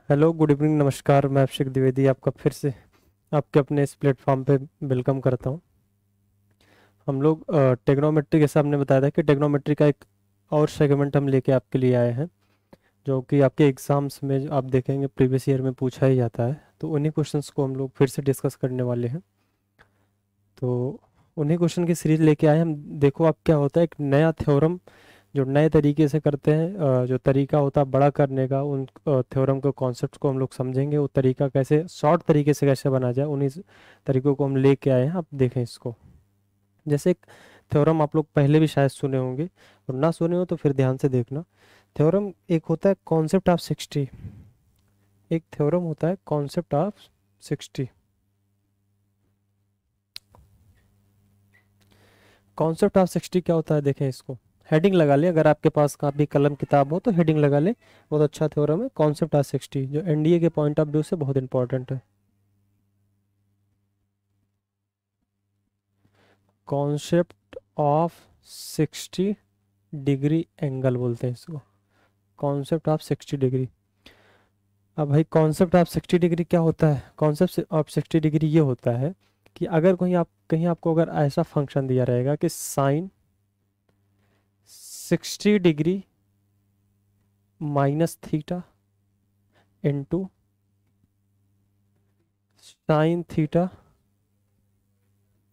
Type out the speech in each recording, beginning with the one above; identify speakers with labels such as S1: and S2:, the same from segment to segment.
S1: Hello, good evening, नमस्कार। मैं अभिषेक द्विवेदी आपका फिर से आपके अपने इस प्लेटफॉर्म पे वेलकम करता हूँ। हम लोग टेक्नोमेट्री, जैसा आपने बताया था कि टेक्नोमेट्री का एक और सेगमेंट हम लेके आपके लिए आए हैं, जो कि आपके एग्जाम्स में जो आप देखेंगे प्रीवियस ईयर में पूछा ही जाता है। तो उन्हीं क्वेश्चंस को हम लोग फिर से डिस्कस करने वाले हैं। तो उन्हीं क्वेश्चन की सीरीज लेके आए हम। देखो आप क्या होता है, एक नया थ्योरम जो नए तरीके से करते हैं, जो तरीका होता है बड़ा करने का, उन थ्योरम के कॉन्सेप्ट को हम लोग समझेंगे। वो तरीका कैसे शॉर्ट तरीके से कैसे बना जाए, उन्हीं तरीकों को हम लेके आए हैं। आप देखें इसको। जैसे एक थ्योरम आप लोग पहले भी शायद सुने होंगे, और ना सुने हो तो फिर ध्यान से देखना। थ्योरम एक होता है कॉन्सेप्ट ऑफ 60। एक थ्योरम होता है कॉन्सेप्ट ऑफ 60। कॉन्सेप्ट ऑफ 60 क्या होता है, देखें इसको। हेडिंग लगा ले, अगर आपके पास कापी कलम किताब हो तो हेडिंग लगा ले। बहुत अच्छा थ्योरम है कॉन्सेप्ट ऑफ 60, जो एनडीए के पॉइंट ऑफ व्यू से बहुत इंपॉर्टेंट है। कॉन्सेप्ट ऑफ 60 डिग्री एंगल बोलते हैं इसको। Concept of 60 degree. अब भाई कॉन्सेप्ट ऑफ 60 डिग्री क्या होता है? कॉन्सेप्ट ऑफ 60 डिग्री ये होता है कि अगर कहीं आपको अगर ऐसा फंक्शन दिया रहेगा कि sine 60 degree minus theta into sine theta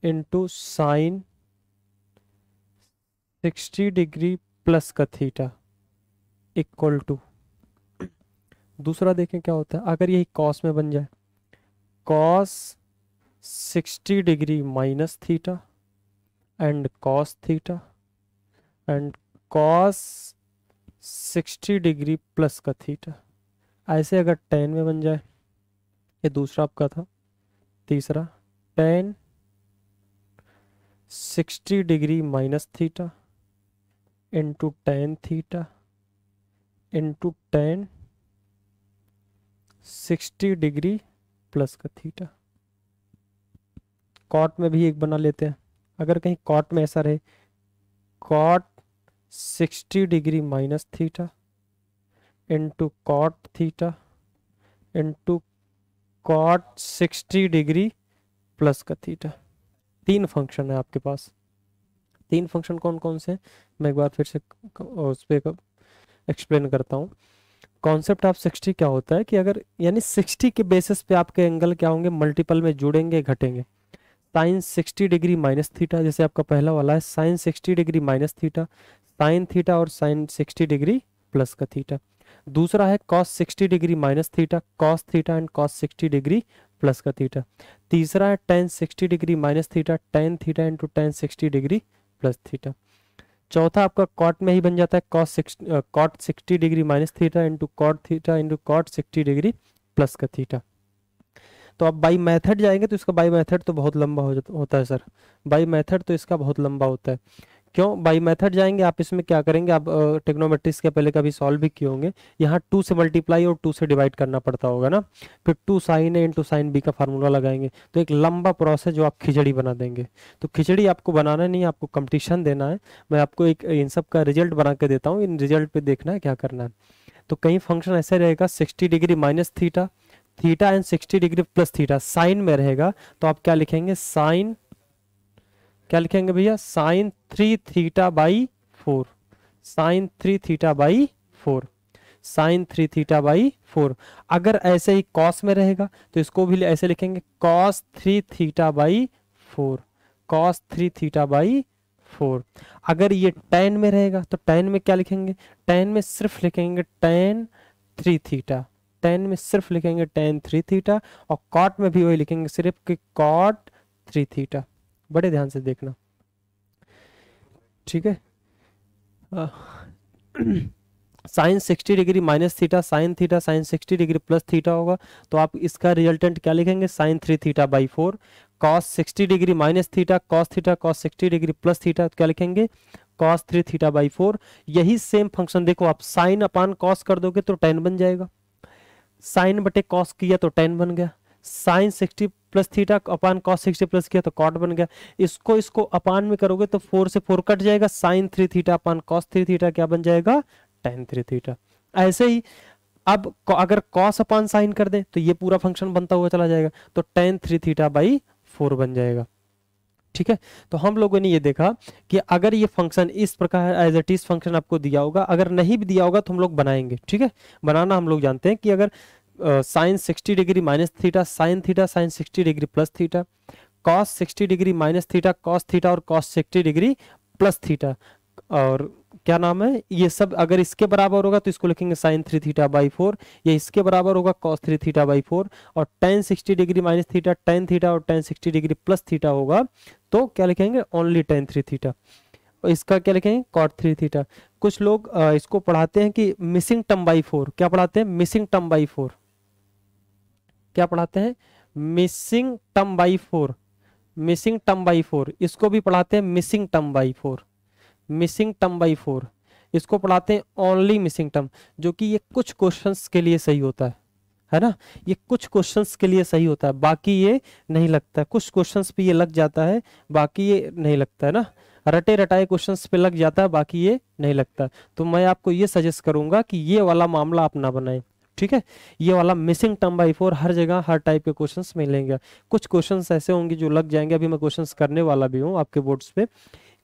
S1: into sine 60 degree plus का थीटा इक्वल टू। दूसरा देखें क्या होता है, अगर यही कॉस में बन जाए, cos 60 degree minus theta and cos theta and cos 60 degree plus का थीटा। ऐसे अगर टेन में बन जाए, ये दूसरा आपका था। तीसरा, ten 60 degree minus theta into ten theta into tan 60 degree plus का थीटा। कॉट में भी एक बना लेते हैं। अगर कहीं कॉट में ऐसा रहे, cot 60 degree minus theta into cot theta into cot 60 degree plus का थीटा। तीन फंक्शन है आपके पास। तीन फंक्शन कौन कौन से हैं, मैं एक बार फिर से उस पर एक्सप्लेन करता हूँ। कॉन्सेप्ट ऑफ 60 क्या होता है कि अगर यानी 60 के बेसिस पे आपके एंगल क्या होंगे, मल्टीपल में जुड़ेंगे घटेंगे। साइन 60 डिग्री माइनस थीटा, जैसे आपका पहला वाला है sine 60 degree minus theta, sine theta और साइन 60 डिग्री प्लस का थीटा। दूसरा है cos 60 degree minus theta, cos theta and cos 60 degree plus का थीटा। तीसरा है tan 60 degree minus theta, tan theta into tan 60 degree plus theta. चौथा आपका cot में ही बन जाता है cot 60 degree minus theta into cot 60 degree plus का थीटा। तो आप बाई मेथड जाएंगे तो इसका बाई मेथड तो बहुत लंबा होता है सर। बाई मेथड तो इसका बहुत लंबा होता है। क्यों बाई मेथड जाएंगे? आप इसमें क्या करेंगे, आप टेक्नोमेट्रिक्स के पहले कभी सॉल्व भी किए होंगे। यहाँ 2 से मल्टीप्लाई और 2 से डिवाइड करना पड़ता होगा ना। फिर 2 साइन ए इंटू साइन बी का फार्मूला लगाएंगे, तो एक लंबा प्रोसेस जो आप खिचड़ी बना देंगे। तो खिचड़ी आपको बनाना नहीं, आपको कंपटीशन देना है। मैं आपको एक इन सब का रिजल्ट बना के देता हूँ, इन रिजल्ट पे देखना है क्या करना है। तो कहीं फंक्शन ऐसे रहेगा 60 degree minus theta, theta and 60 degree plus theta sine में रहेगा, तो आप क्या लिखेंगे, साइन क्या लिखेंगे भैया, sine 3 theta by 4। Sine 3 theta by 4। Sine 3 theta by 4। अगर ऐसे ही कॉस में रहेगा तो इसको भी ऐसे लिखेंगे, cos 3 theta by 4। Cos 3 theta by 4। अगर ये टेन में रहेगा तो टेन में क्या लिखेंगे, टेन में सिर्फ लिखेंगे टेन 3 थीटा। टेन में सिर्फ लिखेंगे टेन 3 थीटा। और कॉट में भी वही लिखेंगे सिर्फ कि कॉट 3 थीटा। बड़े ध्यान से देखना, ठीक है। Sine 60 degree minus theta sine 60 degree plus theta होगा, तो आप इसका रिजल्टेंट क्या लिखेंगे, sine 3 theta by 4। Cos 60 degree minus theta cos 60 degree plus theta क्या लिखेंगे, कॉस 3 थीटा बाई 4। यही सेम फंक्शन देखो, आप साइन अपान कॉस कर दोगे तो टेन बन जाएगा। साइन बटे कॉस किया तो टेन बन गया। Sine 60 plus theta upon cos 60 plus किया तो कॉट बन गया। इसको अपान में करोगे तो 4 से 4 कट जाएगा, sine 3 theta upon cos 3 theta क्या बन जाएगा, टेन 3 थीटा। ऐसे ही अब अगर कॉस अपान साइन कर दें तो ये पूरा फंक्शन बनता हुआ चला जाएगा, तो tan 3 थीटा बाई 4 बन जाएगा। ठीक है, तो हम लोगों ने ये देखा कि अगर ये फंक्शन इस प्रकार एज इट इज फंक्शन आपको दिया होगा, अगर नहीं भी दिया होगा तो हम लोग बनाएंगे। ठीक है, बनाना हम लोग जानते हैं कि अगर sine 60 degree minus theta sine 60 degree plus theta, cos 60 degree minus theta cos theta और कॉस 60 डिग्री प्लस थीटा, और क्या नाम है ये सब अगर इसके बराबर होगा तो इसको लिखेंगे साइन 3 थीटा बाई 4, या इसके बराबर होगा कॉस 3 थीटा बाई 4, और tan 60 degree minus theta tan theta और tan 60 डिग्री प्लस थीटा होगा तो क्या लिखेंगे ओनली tan 3 थीटा, और इसका क्या लिखेंगे cot 3 थीटा। कुछ लोग इसको पढ़ाते हैं कि मिसिंग टर्म बाई 4, क्या पढ़ाते हैं मिसिंग टर्म बाई 4, क्या पढ़ाते हैं missing term by 4, missing term by 4, इसको भी पढ़ाते हैं missing term by 4, missing term by 4, इसको पढ़ाते हैं ओनली मिसिंग टर्म, जो कि ये कुछ क्वेश्चंस के लिए सही होता है ना, ये कुछ क्वेश्चंस के लिए सही होता है, बाकी ये नहीं लगता है, कुछ क्वेश्चंस पे ये लग जाता है बाकी ये नहीं लगता है ना, रटे रटाए क्वेश्चंस पे लग जाता है बाकी ये नहीं लगता। तो मैं आपको ये सजेस्ट करूंगा कि ये वाला मामला आप ना बनाएं। ठीक है, ये वाला मिसिंग टर्म बाई 4 हर जगह हर टाइप के क्वेश्चंस मिलेंगे, कुछ क्वेश्चंस ऐसे होंगे जो लग जाएंगे, अभी मैं क्वेश्चंस करने वाला भी हूँ आपके बोर्ड्स पे,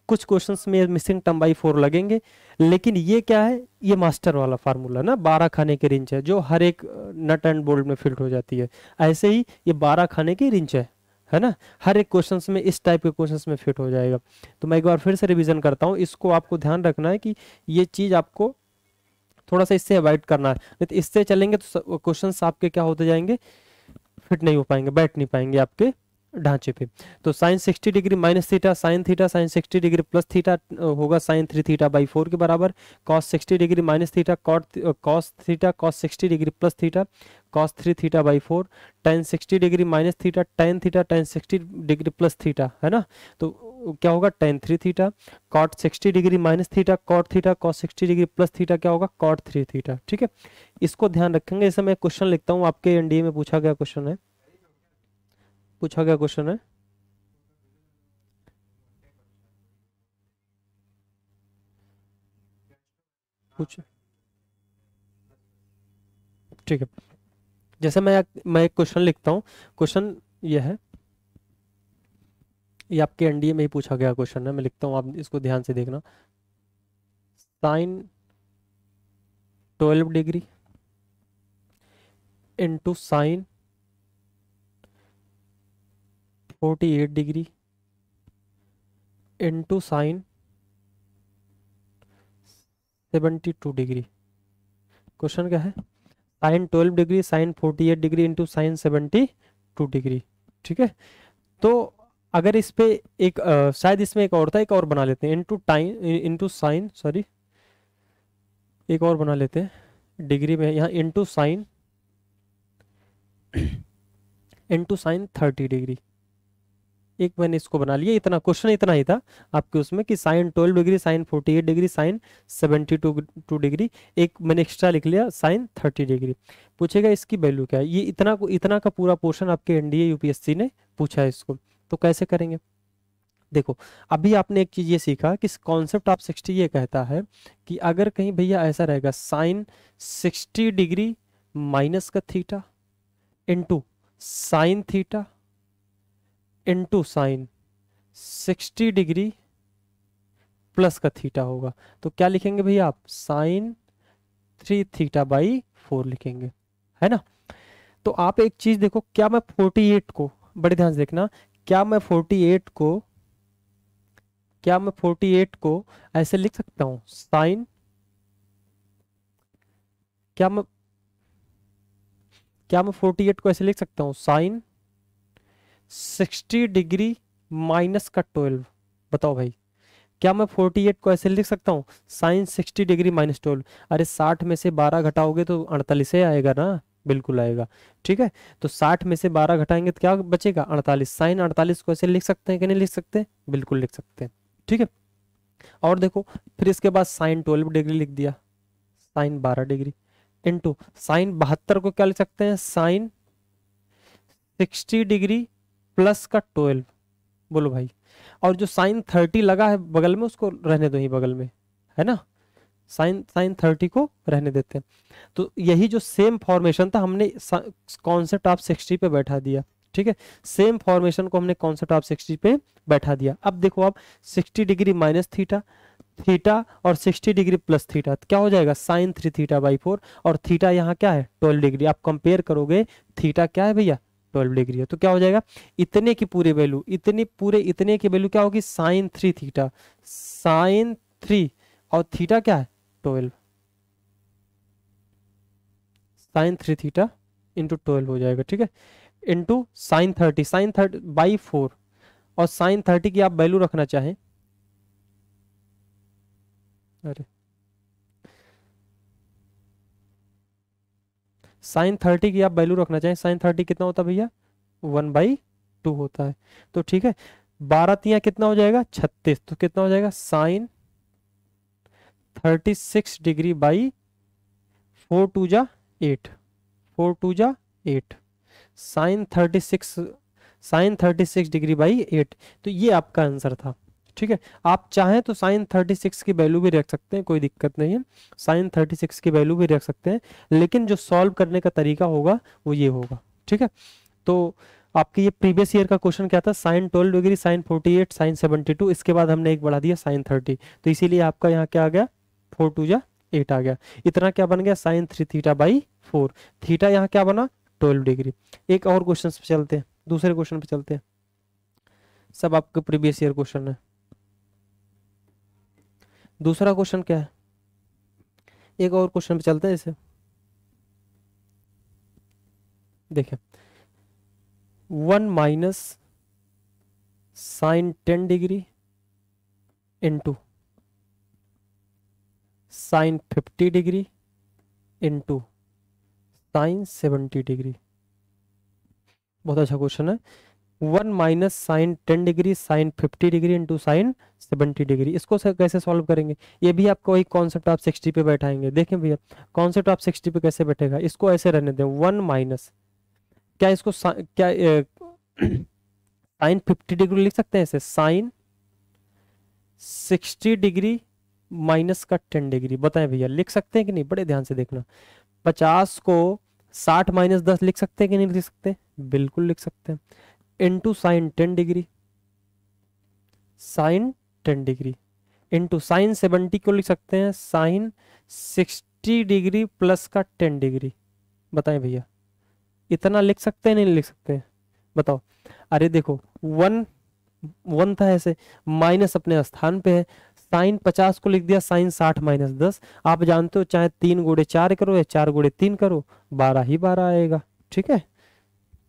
S1: कुछ क्वेश्चंस में मिसिंग टर्म बाई 4 लगेंगे, लेकिन ये क्या है ये मास्टर वाला फार्मूला ना 12 खाने की रिंच है जो हर एक नट एंड बोल्ट में फिट हो जाती है, ऐसे ही ये 12 खाने की रिंच है ना, हर एक क्वेश्चंस में इस टाइप के क्वेश्चंस में फिट हो जाएगा। तो मैं एक बार फिर से रिवीजन करता हूँ, इसको आपको ध्यान रखना है कि ये चीज आपको थोड़ा सा इससे अवॉइड करना है, नहीं तो इससे चलेंगे तो क्वेश्चंस आपके क्या होते जाएंगे फिट नहीं हो पाएंगे, बैठ नहीं पाएंगे आपके ढांचे पे। तो sine 60 degree minus theta sine 60 degree plus theta होगा साइन 3 थीटा बाई 4 के बराबर, cos 60 degree minus theta cos theta cos 60 degree plus theta cos 3 theta by 4, tan 60 degree minus theta tan 60 degree plus theta है ना, तो क्या होगा tan 3 theta, cot 60 degree minus theta cot theta cos 60 degree plus theta क्या होगा cot 3 theta. ठीक है, इसको ध्यान रखेंगे। जैसे मैं क्वेश्चन लिखता हूँ, आपके एनडीए में पूछा गया क्वेश्चन है, पूछा गया क्वेश्चन है, पूछ ठीक है। जैसे मैं एक क्वेश्चन लिखता हूँ, क्वेश्चन ये है, ये आपके एनडीए में ही पूछा गया क्वेश्चन है, मैं लिखता हूँ आप इसको ध्यान से देखना। Sine 12 degree into sine 48 degree into sine 72 degree. Question क्या है sine 12 degree sine 48 degree into sine 72 degree. ठीक है, तो अगर इस पे एक शायद इसमें एक और था, एक और बना लेते हैं into time into sine, sorry एक और बना लेते हैं डिग्री में, यहाँ इंटू साइन 30 डिग्री, एक मैंने इसको बना लिया, इतना क्वेश्चन इतना ही था आपके उसमें कि sine 12 degree sine 48 degree sine 72 degree, एक मैंने एक्स्ट्रा लिख लिया साइन 30 डिग्री। पूछेगा इसकी वैल्यू क्या है, ये इतना का पूरा पोर्शन आपके एनडीए यूपीएससी ने पूछा है इसको, तो कैसे करेंगे। देखो अभी आपने एक चीज ये सीखा कि कॉन्सेप्ट ऑफ 60 ये कहता है कि अगर कहीं भैया ऐसा रहेगा साइन 60 डिग्री माइनस का theta into sine theta into sine 60 degree plus का थीटा होगा, तो क्या लिखेंगे भैया आप साइन 3 थीटा बाई 4 लिखेंगे, है ना। तो आप एक चीज देखो, क्या मैं 48 को, बड़े ध्यान से देखना, क्या मैं 48 को ऐसे लिख सकता हूं साइन, क्या मैं 48 को ऐसे लिख सकता हूं साइन 60 डिग्री माइनस का 12, बताओ भाई क्या मैं 48 को ऐसे लिख सकता हूँ साइन 60 डिग्री माइनस 12, अरे 60 में से 12 घटाओगे तो 48 ही आएगा ना, बिल्कुल आएगा। ठीक है, तो 60 में से 12 घटाएंगे तो क्या बचेगा 48, साइन 48 को ऐसे लिख सकते हैं कि नहीं लिख सकते, बिल्कुल लिख सकते हैं। ठीक है, और देखो फिर इसके बाद साइन 12 डिग्री लिख दिया, साइन 12 डिग्री इंटू साइन 72 को क्या लिख सकते हैं साइन 60 डिग्री प्लस का 12, बोलो भाई, और जो साइन 30 लगा है बगल में उसको रहने दो ही बगल में, है ना, साइन साइन 30 को रहने देते हैं। तो यही जो सेम फॉर्मेशन था हमने कॉन्सेप्ट ऑफ 60 पे बैठा दिया, ठीक है। सेम फॉर्मेशन को हमने कॉन्सेप्ट ऑफ 60 पे बैठा दिया। अब देखो आप 60 डिग्री माइनस थीटा, थीटा और 60 डिग्री प्लस थीटा, तो क्या हो जाएगा साइन 3 थीटा बाई 4, और थीटा यहाँ क्या है 12 डिग्री। आप कंपेयर करोगे थीटा क्या है भैया 12 डिग्री है, तो क्या हो जाएगा इतने की पूरी वैल्यू, इतने की वैल्यू क्या होगी साइन 3 थीटा, साइन 3 और थीटा क्या है 12, साइन 3 थीटा इंटू 12 हो जाएगा, ठीक है, इंटू साइन 30, साइन 30 बाई 4, और साइन 30 की आप वैल्यू रखना चाहें, अरे साइन 30 की आप वैल्यू रखना चाहें, साइन 30 कितना होता है भैया 1/2 होता है। तो ठीक है 12 तिया कितना हो जाएगा 36, तो कितना हो जाएगा साइन 36 डिग्री बाई 4 टू जा 8, 4 टू जा 8, साइन 36 डिग्री बाई 8। तो ये आपका आंसर था, ठीक है। आप चाहें तो साइन 36 की वैल्यू भी रख सकते हैं, कोई दिक्कत नहीं है, साइन 36 की वैल्यू भी रख सकते हैं, लेकिन जो सॉल्व करने का तरीका होगा वो ये होगा, ठीक है। तो आपके ये प्रीवियस ईयर का क्वेश्चन क्या था साइन 12 डिग्री, साइन 48, साइन 72, इसके बाद हमने एक बढ़ा दिया साइन 30, तो इसीलिए आपका यहाँ क्या आ गया 4 टू जा 8 आ गया। इतना क्या बन गया साइन 3 थीटा बाई 4, थीटा यहाँ क्या बना 12 डिग्री। एक और क्वेश्चन पे चलते हैं, दूसरे क्वेश्चन पे चलते हैं, सब आपके प्रीवियस ईयर क्वेश्चन है। दूसरा क्वेश्चन क्या है, एक और क्वेश्चन पे चलते हैं इसे, देखिए 1 minus sine 10 degree into sine 50 degree into sine 70 degree. बहुत अच्छा क्वेश्चन है। 1 minus sine 10 degree sine 50 degree into sine 70 degree, इसको कैसे सॉल्व करेंगे, ये भी आपको वही कॉन्सेप्ट ऑफ 60 पे बैठाएंगे। देखें भैया कॉन्सेप्ट ऑफ 60 पे कैसे बैठेगा, इसको ऐसे रहने दें 1 माइनस, क्या इसको क्या साइन 50 डिग्री लिख सकते हैं ऐसे, साइन 60 डिग्री माइनस का 10 डिग्री, बताएं भैया लिख सकते हैं कि नहीं, बड़े ध्यान से देखना। 50 को 60 माइनस 10 लिख सकते हैं कि नहीं लिख सकते, बिल्कुल लिख सकते हैं, into sine 10 degree, sine 10 degree into sine 70 को लिख सकते हैं साइन 60 डिग्री प्लस का 10 डिग्री। बताएं भैया इतना लिख सकते हैं नहीं लिख सकते, बताओ। अरे देखो 1 था ऐसे, माइनस अपने स्थान पे है, साइन 50 को लिख दिया साइन 60 माइनस 10, आप जानते हो चाहे 3 गुणे 4 करो या 4 गुणे 3 करो 12 ही 12 आएगा, ठीक है।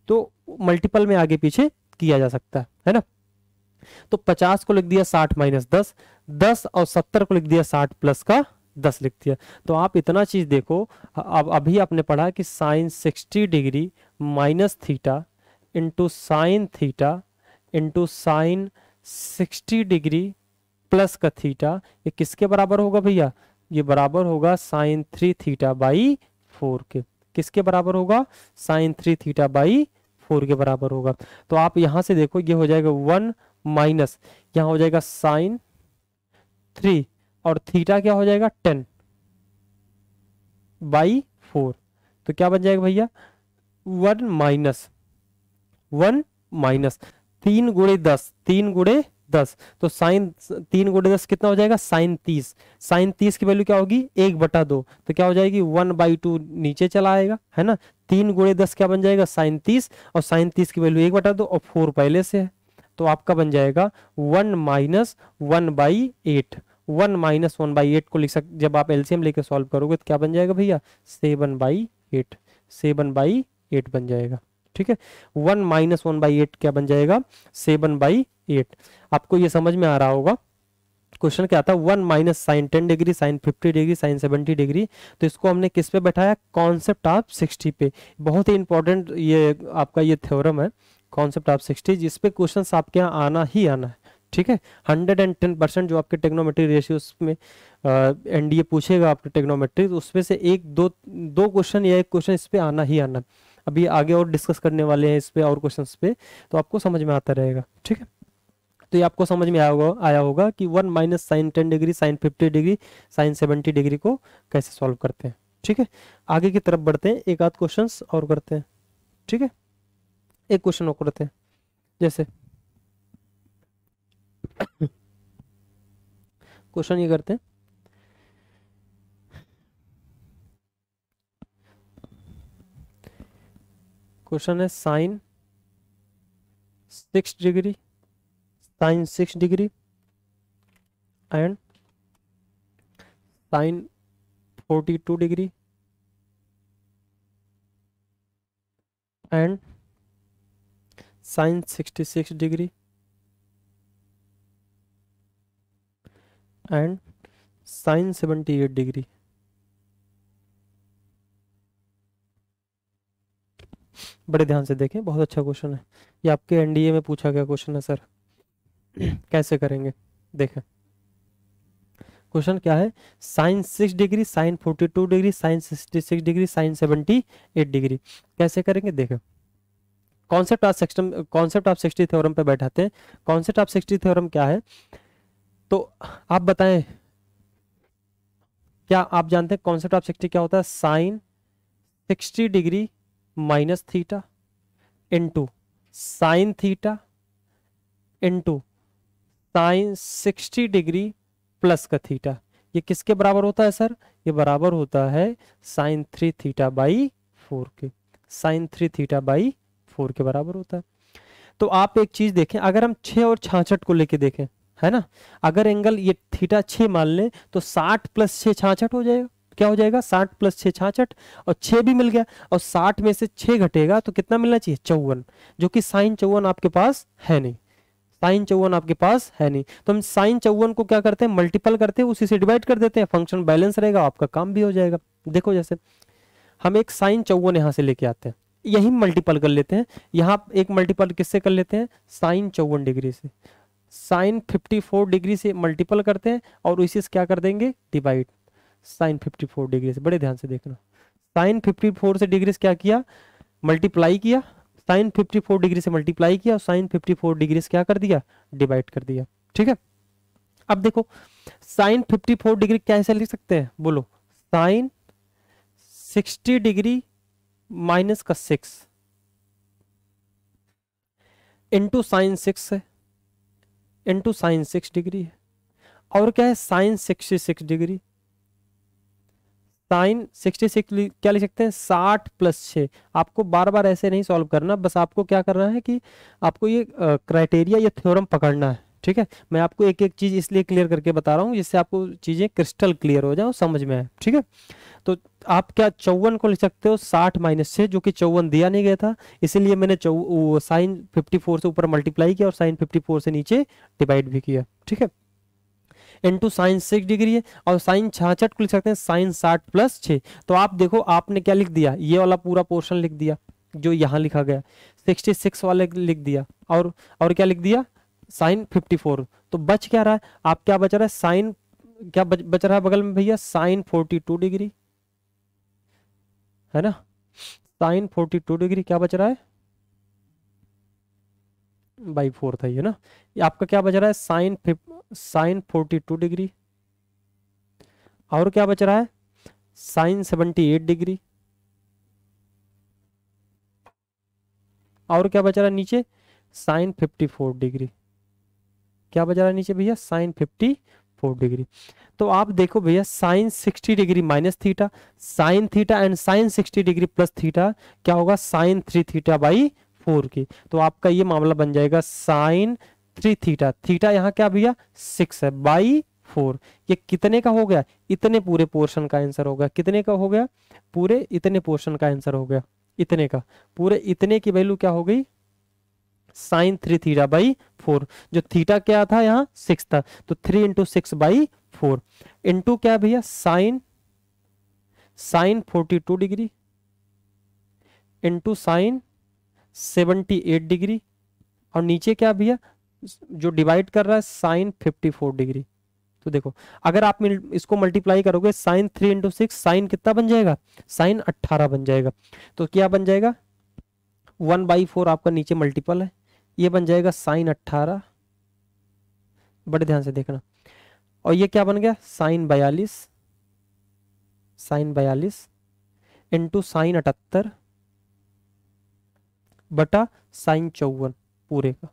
S1: तो मल्टीपल में आगे पीछे किया जा सकता है ना। तो 50 को लिख दिया 60 माइनस 10, 10 और 70 को लिख दिया 60 प्लस का 10 लिख दिया। तो आप इतना चीज देखो, अब अभी आपने पढ़ा कि sine 60 degree minus theta into sine theta into sine 60 degree plus का थीटा, ये किसके बराबर होगा भैया, ये बराबर होगा साइन 3 थीटा बाई 4 के। किसके बराबर होगा साइन 3 थीटा बाई 4 के बराबर होगा। तो आप यहां से देखो ये हो जाएगा 1 माइनस, यहां हो जाएगा साइन 3 और थीटा क्या हो जाएगा 10 बाई 4, तो क्या बन जाएगा भैया 1 माइनस 3 गुणे 10, 3 गुणे 10, तो साइन 3 गुणे 10 कितना हो जाएगा साइन 30, साइन 30 की वैल्यू क्या होगी 1/2, तो क्या हो जाएगी 1/2 नीचे चला आएगा है ना। 3 गुणे 10 क्या बन जाएगा साइन 30, और साइन 30 की वैल्यू 1/2 और 4 पहले से है, तो आपका बन जाएगा 1 माइनस 1/8। 1 माइनस 1/8 को लिख सकते, जब आप एलसीएम लेके सॉल्व करोगे तो क्या बन जाएगा भैया 7/8, 7/8 बन जाएगा, ठीक है। 1 माइनस 1/8 क्या बन जाएगा 7/8। आपको ये समझ में आ रहा होगा। क्वेश्चन क्या था 1 minus sine 10 degree sine 50 degree sine 70 degree, तो इसको हमने किस पे बैठाया कॉन्सेप्ट ऑफ 60 पे। बहुत ही इंपॉर्टेंट ये आपका ये थ्योरम है कॉन्सेप्ट ऑफ 60, जिसपे क्वेश्चन आपके यहाँ आना ही आना है, ठीक है। 110% जो आपके टेक्नोमेट्री रेशियोज में एनडीए पूछेगा आपके टेक्नोमेट्री, तो उसमें से दो क्वेश्चन या एक क्वेश्चन इस पे आना ही आना। अभी आगे और डिस्कस करने वाले हैं इस पे और क्वेश्चंस पे, तो आपको समझ में आता रहेगा, ठीक है। तो ये आपको समझ में आया होगा कि 1 minus sine 10 degree, sine 50 degree, sine 70 degree को कैसे सॉल्व करते हैं। ठीक है, आगे की तरफ बढ़ते हैं, एक आध क्वेश्चन और करते हैं। ठीक है, एक क्वेश्चन और करते हैं। जैसे क्वेश्चन ये करते हैं, क्वेश्चन है sine 6 degree, sine 6 degree and sine 42 degree and sine 66 degree and sine 78 degree. बड़े ध्यान से देखें, बहुत अच्छा क्वेश्चन है ये, आपके एनडीए में पूछा गया क्वेश्चन है सर। कैसे करेंगे देखें, क्वेश्चन क्या है, sine 6 degree, sine 42 degree, sine 66 degree, sine 78 degree कैसे करेंगे देखें। कॉन्सेप्ट ऑफ 60 थ्योरम पे बैठाते हैं। कॉन्सेप्ट ऑफ 60 थ्योरम क्या है, तो आप बताएं, क्या आप जानते हैं कॉन्सेप्ट ऑफ 60 क्या होता है? Sine 60 degree minus theta into sine theta into sine 60 degree plus का थीटा। ये किसके बराबर होता है सर? ये बराबर होता है साइन 3 थीटा बाई 4 के। साइन 3 थीटा बाई 4 के बराबर होता है। तो आप एक चीज देखें, अगर हम 6 और 66 को लेके देखें, है ना, अगर एंगल ये थीटा 6 मान लें तो 60 प्लस 6 66 हो जाएगा। क्या हो जाएगा? 60 प्लस 6 66, और 6 भी मिल गया, और 60 में से 6 घटेगा तो कितना मिलना चाहिए? 54, जो कि साइन 54 आपके पास है नहीं। साइन 54 आपके पास है नहीं, तो हम साइन 54 को क्या करते हैं? मल्टीपल करते हैं, उसी से डिवाइड कर देते हैं, फंक्शन बैलेंस रहेगा, आपका काम भी हो जाएगा। देखो जैसे हम एक साइन 54 यहां से लेके आते हैं, यही मल्टीपल कर लेते हैं, यहाँ एक मल्टीपल किससे कर लेते हैं? साइन 54 डिग्री से। साइन 54 डिग्री से मल्टीपल करते हैं और इसी से क्या कर देंगे? डिवाइड साइन 54 डिग्री से। बड़े ध्यान से देखना, साइन 54 से डिग्री से क्या किया? मल्टीप्लाई किया, साइन 54 डिग्री से मल्टीप्लाई किया और साइन 54 डिग्री से क्या कर दिया? डिवाइड कर दिया। ठीक है, अब देखो साइन 54 डिग्री कैसे लिख सकते हैं? बोलो, साइन 60 डिग्री माइनस का 6 इंटू साइन 6 है, इंटू साइन 6 डिग्री है, और क्या है? Sign 66 degree. साइन 66 क्या लिख सकते हैं? 60 प्लस 6। आपको बार बार ऐसे नहीं सॉल्व करना, बस आपको क्या करना है कि आपको ये क्राइटेरिया, ये थ्योरम पकड़ना है। ठीक है, मैं आपको एक एक चीज इसलिए क्लियर करके बता रहा हूँ जिससे आपको चीजें क्रिस्टल क्लियर हो जाए, समझ में आए। ठीक है, तो आप क्या 54 को लिख सकते हो 60 माइनस 6, जो कि 54 दिया नहीं गया था, इसीलिए मैंने साइन 54 से ऊपर मल्टीप्लाई किया और साइन 54 से नीचे डिवाइड भी किया। ठीक है, इंटू साइन 6 डिग्री है, और साइन 66 को लिख सकते हैं साइन 60 प्लस 6। तो आप देखो आपने क्या लिख दिया? ये वाला पूरा पोर्शन लिख दिया जो यहाँ लिखा गया, 66 वाले लिख दिया, और क्या लिख दिया? साइन 54। तो बच क्या रहा है? आप क्या बच रहा है? साइन क्या बच रहा है बगल में भैया? साइन 42 डिग्री, है ना, साइन 42 डिग्री क्या बच रहा है? बाई 4 था ये ना। ये आपका क्या बच रहा है? साइन 42 डिग्री, और क्या बच रहा है? साइन 78 डिग्री, और क्या बच रहा है नीचे? Sine 54 degree. क्या बच रहा है नीचे भैया? Sine 54 degree. तो आप देखो भैया, sine 60 degree minus theta, sine theta and sine 60 degree plus theta क्या होगा? साइन 3 थीटा बाई 4 की। तो आपका ये मामला बन जाएगा साइन 3 थीटा, थीटा यहाँ क्या भैया? 6 है, बाई 4। ये कितने का हो गया? इतने पूरे पोर्शन का आंसर हो गया। कितने का हो गया? पूरे इतने पोर्शन का आंसर हो गया। इतने का, पूरे इतने की वैल्यू क्या हो गई? Sine 3 theta by 4। जो थीटा क्या था यहाँ? 6 था, तो 3 इंटू 6 बाई 4 इंटू क्या भैया? Sine 42 degree into sine 78 degree, और नीचे क्या भैया जो डिवाइड कर रहा है? Sine 54 degree. तो देखो अगर आप इसको मल्टीप्लाई करोगे, साइन 3 इंटू 6 साइन कितना बन जाएगा? साइन 18 बन जाएगा। तो क्या बन जाएगा? 1/4 आपका नीचे मल्टीपल है, ये बन जाएगा साइन 18 बड़े ध्यान से देखना। और ये क्या बन गया, साइन 42 इंटू साइन 78 बटा साइन 54 पूरे का।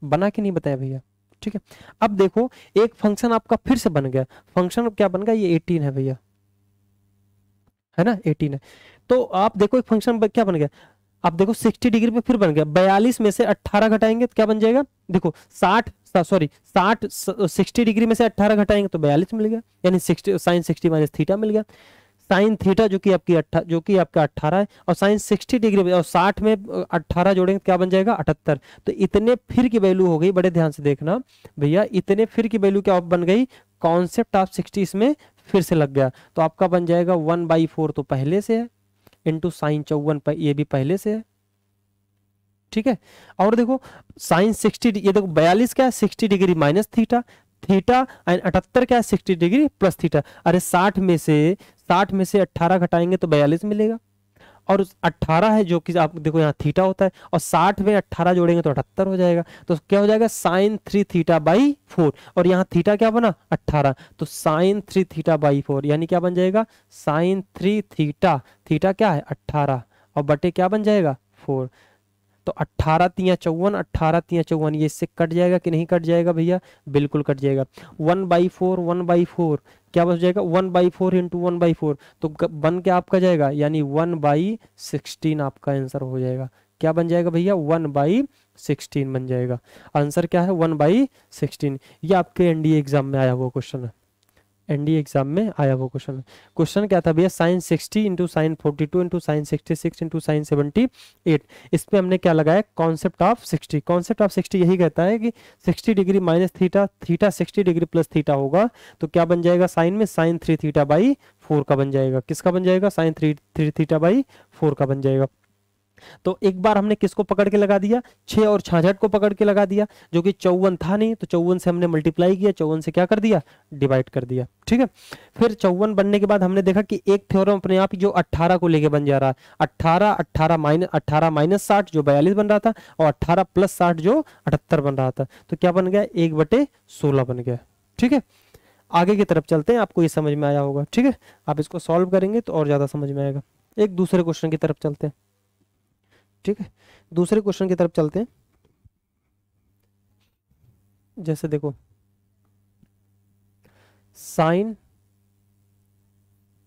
S1: बना कि नहीं बताया भैया? ठीक है। अब देखो एक फंक्शन आपका फिर से बन गया। फंक्शन क्या बन गया, ये 18 है भैया, है ना, 18 है। तो आप देखो एक फंक्शन क्या बन गया, आप देखो 60 डिग्री पे फिर बन गया। 42 में से 18 घटाएंगे तो क्या बन जाएगा, देखो 60 डिग्री में से 18 घटाएंगे तो 42 मिल गया, यानी 60 साइन 60 माइनस थीटा मिल गया। साइन थीटा जो कि आपका 18 है, और साइन 60 डिग्री और 60 में 18 जोड़ेंगे तो क्या बन जाएगा 78। तो इतने फिर की वैल्यू हो गई, बड़े ध्यान से देखना भैया, इतने फिर की वैल्यू क्या बन गई, कॉन्सेप्ट ऑफ 60 इसमें फिर से लग गया। तो आपका बन जाएगा 1/4 तो पहले से है, इंटू साइन 54 ये भी पहले से है। ठीक है। और देखो साइन 60, ये देखो 42 क्या है 60 degree minus theta, theta and 78 क्या है 60 डिग्री प्लस थीटा। अरे 60 में से 18 घटाएंगे तो 42 मिलेगा, और 18 है जो कि आप देखो यहाँ थीटा होता है, और 60 में 18 जोड़ेंगे तो 78 हो जाएगा। तो क्या हो जाएगा साइन 3 थीटा बाई 4, और यहाँ थीटा क्या बना 18, तो साइन 3 थीटा बाई 4 यानी क्या बन जाएगा साइन 3 थीटा, थीटा क्या है 18 और बटे क्या बन जाएगा 4। तो 18 तिया 54, 18 तिया 54, ये इससे कट जाएगा कि नहीं कट जाएगा भैया, बिल्कुल कट जाएगा। 1/4 क्या बच जाएगा 1/4 इंटू 1/4, तो बन के आपका जाएगा यानी 1/16 आपका आंसर हो जाएगा। क्या बन जाएगा भैया 1/16 बन जाएगा। आंसर क्या है 1/16। ये आपके एनडीए एग्जाम में आया हुआ क्वेश्चन है, एनडीए एग्जाम में आया हुआ क्वेश्चन है। क्वेश्चन क्या था भैया, sine 60 into sine 42 into sine 66 into sine 78। इस पे हमने क्या लगाया, कॉन्सेप्ट ऑफ 60। कॉन्सेप्ट ऑफ 60 यही कहता है कि 60 degree minus theta, theta 60 degree plus theta होगा, तो क्या बन जाएगा साइन में साइन 3 थीटा बाई 4 का बन जाएगा। किसका बन जाएगा साइन 3 थीटा बाई 4 का बन जाएगा। तो एक बार हमने किसको पकड़ के लगा दिया, 6 और 66 को पकड़ के लगा दिया, जो कि 54 था नहीं, तो 54 से हमने मल्टीप्लाई किया, 54 से क्या कर दिया डिवाइड कर दिया। ठीक है। फिर 54 बनने के बाद हमने देखा कि एक थ्योरम अपने आप ही जो 18 को लेके बन जा रहा है, 18 माइनस 60 जो 42 बन रहा था, और 18 प्लस 60 जो 78 बन रहा था, तो क्या बन गया 1/16 बन गया। ठीक है। आगे की तरफ चलते हैं, आपको ये समझ में आया होगा। ठीक है, आप इसको सॉल्व करेंगे तो और ज्यादा समझ में आएगा। एक दूसरे क्वेश्चन की तरफ चलते हैं। ठीक है, दूसरे क्वेश्चन की तरफ चलते हैं। जैसे देखो साइन,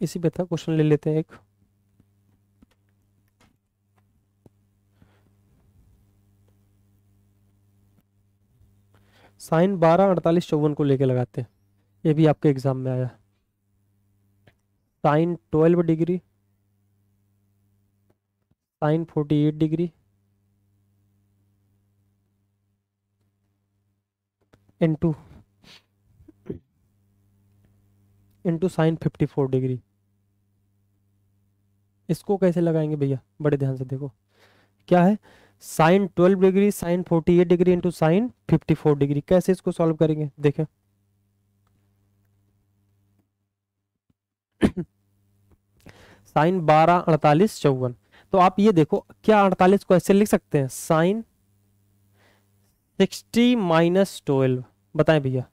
S1: इसी पे था क्वेश्चन, ले लेते हैं एक। साइन 12, 48, 54 को लेके लगाते हैं, ये भी आपके एग्जाम में आया। Sine 12 degree, sine 48 degree into sine 54 degree. इसको कैसे लगाएंगे भैया, बड़े ध्यान से देखो क्या है, sine 12 degree sine 48 degree into sine 54 degree. कैसे इसको सॉल्व करेंगे देखें। साइन 12, 48, 54, तो आप ये देखो क्या 48 को ऐसे लिख सकते हैं साइन 60 माइनस 12। बताएं भैया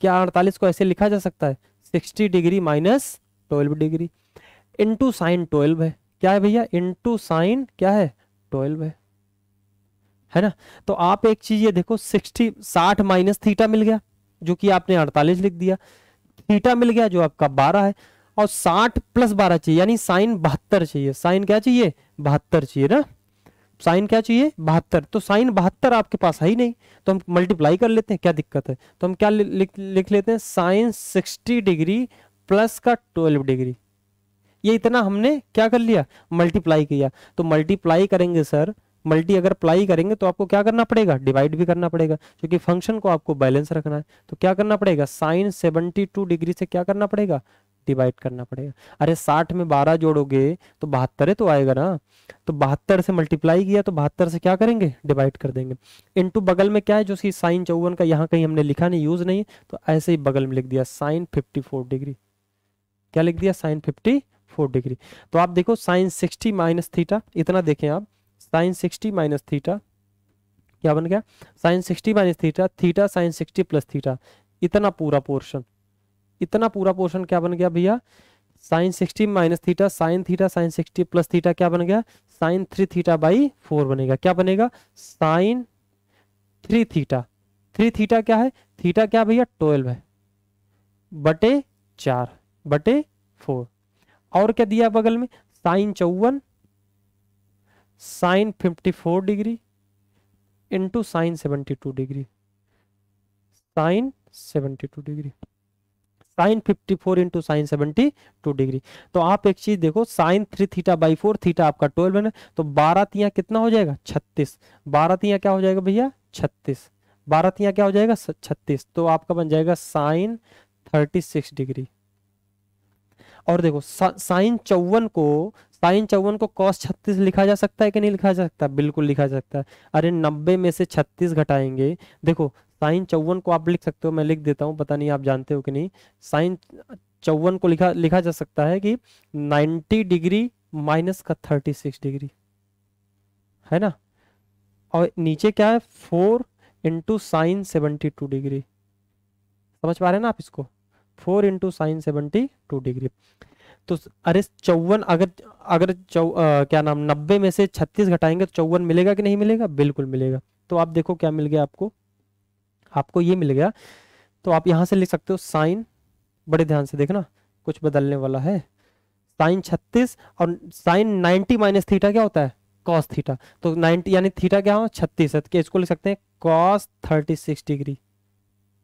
S1: क्या 48 को ऐसे लिखा जा सकता है 60 degree minus 12 degree into sign 12 है, क्या है भैया इंटू साइन क्या है 12 है ना। तो आप एक चीज ये देखो 60 माइनस थीटा मिल गया जो कि आपने 48 लिख दिया, थीटा मिल गया जो आपका 12 है, और 60 प्लस 12 चाहिए यानी साइन 72 चाहिए। साइन क्या चाहिए 72 चाहिए ना, साइन क्या चाहिए 72। तो साइन 72 आपके पास है ही नहीं, तो हम मल्टीप्लाई कर लेते हैं, क्या दिक्कत है। तो हम क्या लिख लेते हैं साइन 60 डिग्री प्लस का 12 डिग्री। ये इतना हमने क्या कर लिया मल्टीप्लाई किया। तो मल्टीप्लाई करेंगे सर, अगर अप्लाई करेंगे तो आपको क्या करना पड़ेगा डिवाइड भी करना पड़ेगा, क्योंकि फंक्शन को आपको बैलेंस रखना है। तो क्या करना पड़ेगा साइन 72 डिग्री से क्या करना पड़ेगा डिवाइड करना पड़ेगा। अरे 60 में 12 जोड़ोगे तो 72 तो आएगा ना, तो 72 से मल्टीप्लाई किया तो 72 से क्या करेंगे डिवाइड कर देंगे। इनटू बगल में क्या है जो कि साइन 54 का यहाँ कहीं हमने लिखा नहीं, यूज नहीं, तो ऐसे ही बगल में लिख दिया साइन 54 डिग्री। क्या लिख दिया साइन 54 डिग्री। तो आप देखो साइन 60 माइनस थीटा, इतना देखें आप, साइन 60 माइनस थीटा क्या बन गया, sine 60 minus theta, theta sine 60 plus theta, इतना पूरा पोर्शन, इतना पूरा पोर्शन क्या बन गया भैया, sine 60 minus theta sine 60 plus theta क्या बन गया, साइन 3 थीटा बाई 4 बनेगा। क्या बनेगा, साइन 3 थीटा, 3 थीटा क्या है, थीटा क्या भैया 12 है, बटे 4 बटे 4। और क्या दिया बगल में, sine 54 sine 54 degree into sine 72 degree, sine 72 degree, sine 54 into sine 72 degree. तो आप एक चीज देखो, साइन 3 थीटा बाई 4, थीटा आपका 12 है, तो 12 तियां कितना हो जाएगा 36, 12 तियां क्या हो जाएगा भैया 36, 12 तियां क्या हो जाएगा 36, तो आपका बन जाएगा साइन 36 डिग्री। और देखो साइन 54 को कॉस 36 लिखा जा सकता है कि नहीं लिखा जा सकता, बिल्कुल लिखा जा सकता है। अरे 90 में से 36 घटाएंगे, देखो साइन 54 को आप लिख सकते हो, मैं लिख देता हूँ, पता नहीं आप जानते हो कि नहीं। साइन 54 को लिखा लिखा जा सकता है कि 90 डिग्री माइनस का 36 डिग्री, है ना। और नीचे क्या है 4 इंटू साइन 72 डिग्री, समझ पा रहे हैं ना आप इसको, 4 इंटू साइन 72 डिग्री। तो अरे 54, अगर अगर क्या नाम 90 में से 36 घटाएंगे तो 54 मिलेगा कि नहीं मिलेगा, बिल्कुल मिलेगा। तो आप देखो क्या मिल गया आपको, आपको ये मिल गया। तो आप यहां से लिख सकते हो साइन, बड़े ध्यान से देखना कुछ बदलने वाला है, साइन 36 और साइन 90 माइनस थीटा क्या होता है कॉस थीटा, तो 90 यानी थीटा क्या हो 36 है, तो इसको लिख सकते हैं कॉस 36 डिग्री,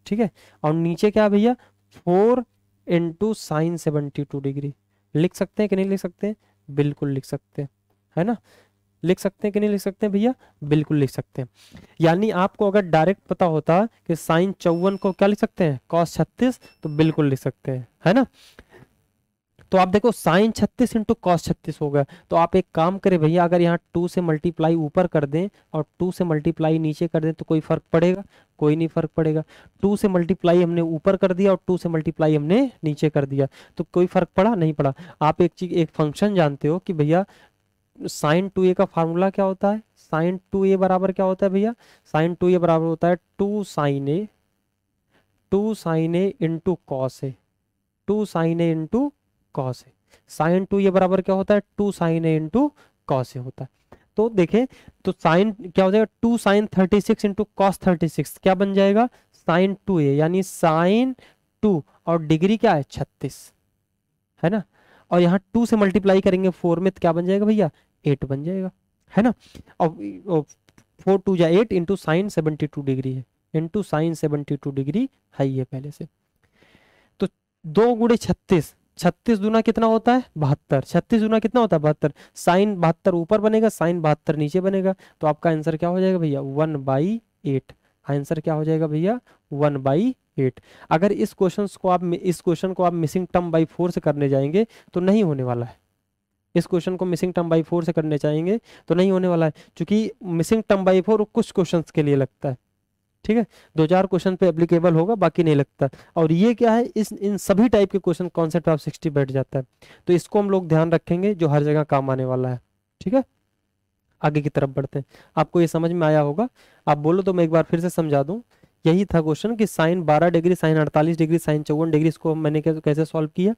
S1: ठीक है। और नीचे क्या भैया 4 इंटू साइन 72 डिग्री, लिख सकते हैं कि नहीं लिख सकते हैं, बिल्कुल लिख सकते हैं, है ना। लिख सकते हैं कि नहीं लिख सकते हैं भैया, बिल्कुल लिख सकते हैं। यानी आपको अगर डायरेक्ट पता होता कि साइन 54 को क्या लिख सकते हैं कॉस 36, तो बिल्कुल लिख सकते हैं, है ना। तो आप देखो साइन 36 इंटू कॉस 36 हो गया। तो आप एक काम करें भैया, अगर यहाँ 2 से मल्टीप्लाई ऊपर कर दें और 2 से मल्टीप्लाई नीचे कर दें तो कोई फर्क पड़ेगा, कोई नहीं फर्क पड़ेगा। 2 से मल्टीप्लाई हमने ऊपर कर दिया और 2 से मल्टीप्लाई हमने नीचे कर दिया, तो कोई फर्क पड़ा नहीं पड़ा। आप एक चीज एक फंक्शन जानते हो कि भैया साइन 2a का फार्मूला क्या होता है, साइन 2a बराबर क्या होता है भैया, साइन 2a बराबर होता है 2 sign A into cos A, 2 sign A into cos A. Sign 2 ये बराबर क्या होता है 2 sign A into cos A होता है। तो देखें, तो साइन क्या हो जाएगा 2 साइन 36 इंटू कॉस 36 क्या बन जाएगा साइन 2a, यानी साइन 2 और डिग्री क्या है 36, है ना। और यहाँ 2 से मल्टीप्लाई करेंगे 4 में तो क्या बन जाएगा भैया 8 बन जाएगा, है ना। और 4 2 जा 8 इंटू साइन 72 डिग्री है, इंटू साइन 72 डिग्री है ये पहले से। तो 2 गुणे 36, 36 दूना कितना होता है 72, 36 दूना कितना होता है 72, साइन 72 ऊपर बनेगा साइन 72 नीचे बनेगा, तो आपका आंसर क्या हो जाएगा भैया 1/8। आंसर क्या हो जाएगा भैया 1/8। अगर इस क्वेश्चन को आप मिसिंग टर्म बाई 4 से करने जाएंगे तो नहीं होने वाला है, इस क्वेश्चन को मिसिंग टर्म बाई 4 से करने चाहेंगे तो नहीं होने वाला है, क्योंकि मिसिंग टर्म बाई 4 कुछ क्वेश्चंस के लिए लगता है, ठीक है, 2-4 क्वेश्चन पे एप्लीकेबल होगा, बाकी नहीं लगता। और ये क्या है, इस इन सभी टाइप के क्वेश्चन कॉन्सेप्ट ऑफ 60 बैठ जाता है, तो इसको हम लोग ध्यान रखेंगे जो हर जगह काम आने वाला है, ठीक है। आगे की तरफ बढ़ते हैं, आपको ये समझ में आया होगा, आप बोलो तो मैं एक बार फिर से समझा दूं। यही था क्वेश्चन कि sine 12 degree sine 48 degree sine 54 degree, इसको मैंने कैसे सॉल्व किया।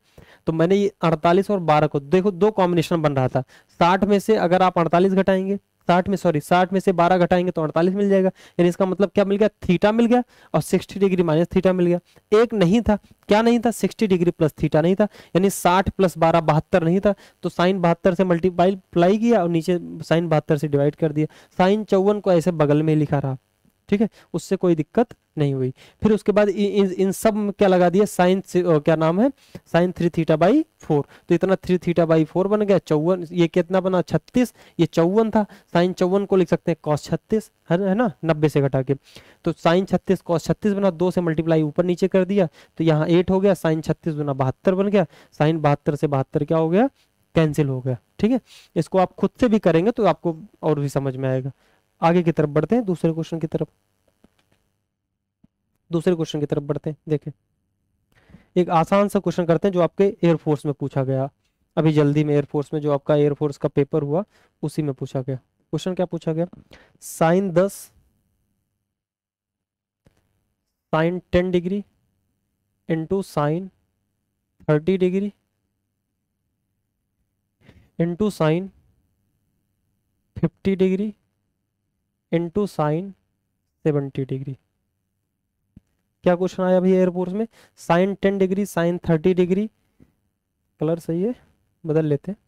S1: तो मैंने ये 48 और 12 को देखो, दो कॉम्बिनेशन बन रहा था, 60 में से अगर आप 48 घटाएंगे 60 में से 12 घटाएंगे तो 48 मिल जाएगा, यानी इसका मतलब क्या मिल गया थीटा मिल गया और 60 डिग्री माइनस थीटा मिल गया। एक नहीं था, क्या नहीं था 60 डिग्री प्लस थीटा नहीं था, यानी 60 प्लस 12 72 नहीं था, तो साइन 72 से मल्टीप्लाई किया और नीचे साइन 72 से डिवाइड कर दिया, साइन 54 को ऐसे बगल में लिखा रहा, ठीक है, उससे कोई दिक्कत नहीं हुई। फिर उसके बाद इन सब में क्या लगा दिया साइन क्या नाम है साइन 3 थीटा बाई 4, तो इतना 3 थीटा बाई 4 बन गया 54, ये कितना बना 36, ये 54 था, साइन 54 को लिख सकते हैं कॉस 36, है ना 90 से घटा के, तो साइन 36 कॉस 36 बना, 2 से मल्टीप्लाई ऊपर नीचे कर दिया तो यहाँ 8 हो गया, साइन 36 गुना 72 बन गया, साइन 72 से 72 क्या हो गया कैंसिल हो गया, ठीक है। इसको आप खुद से भी करेंगे तो आपको और भी समझ में आएगा। आगे की तरफ बढ़ते हैं, दूसरे क्वेश्चन की तरफ, दूसरे क्वेश्चन की तरफ बढ़ते हैं। देखें, एक आसान सा क्वेश्चन करते हैं जो आपके एयरफोर्स में पूछा गया, अभी जल्दी में एयरफोर्स में जो आपका एयरफोर्स का पेपर हुआ उसी में पूछा गया। क्वेश्चन क्या पूछा गया, sine 10 sine 10 degree into sine 30 degree into sine 50 degree into sine 70 degree. क्या क्वेश्चन आया भैया एयरफोर्स में? Sine 10 degree, sine 30 degree, colour सही है, बदल लेते हैं।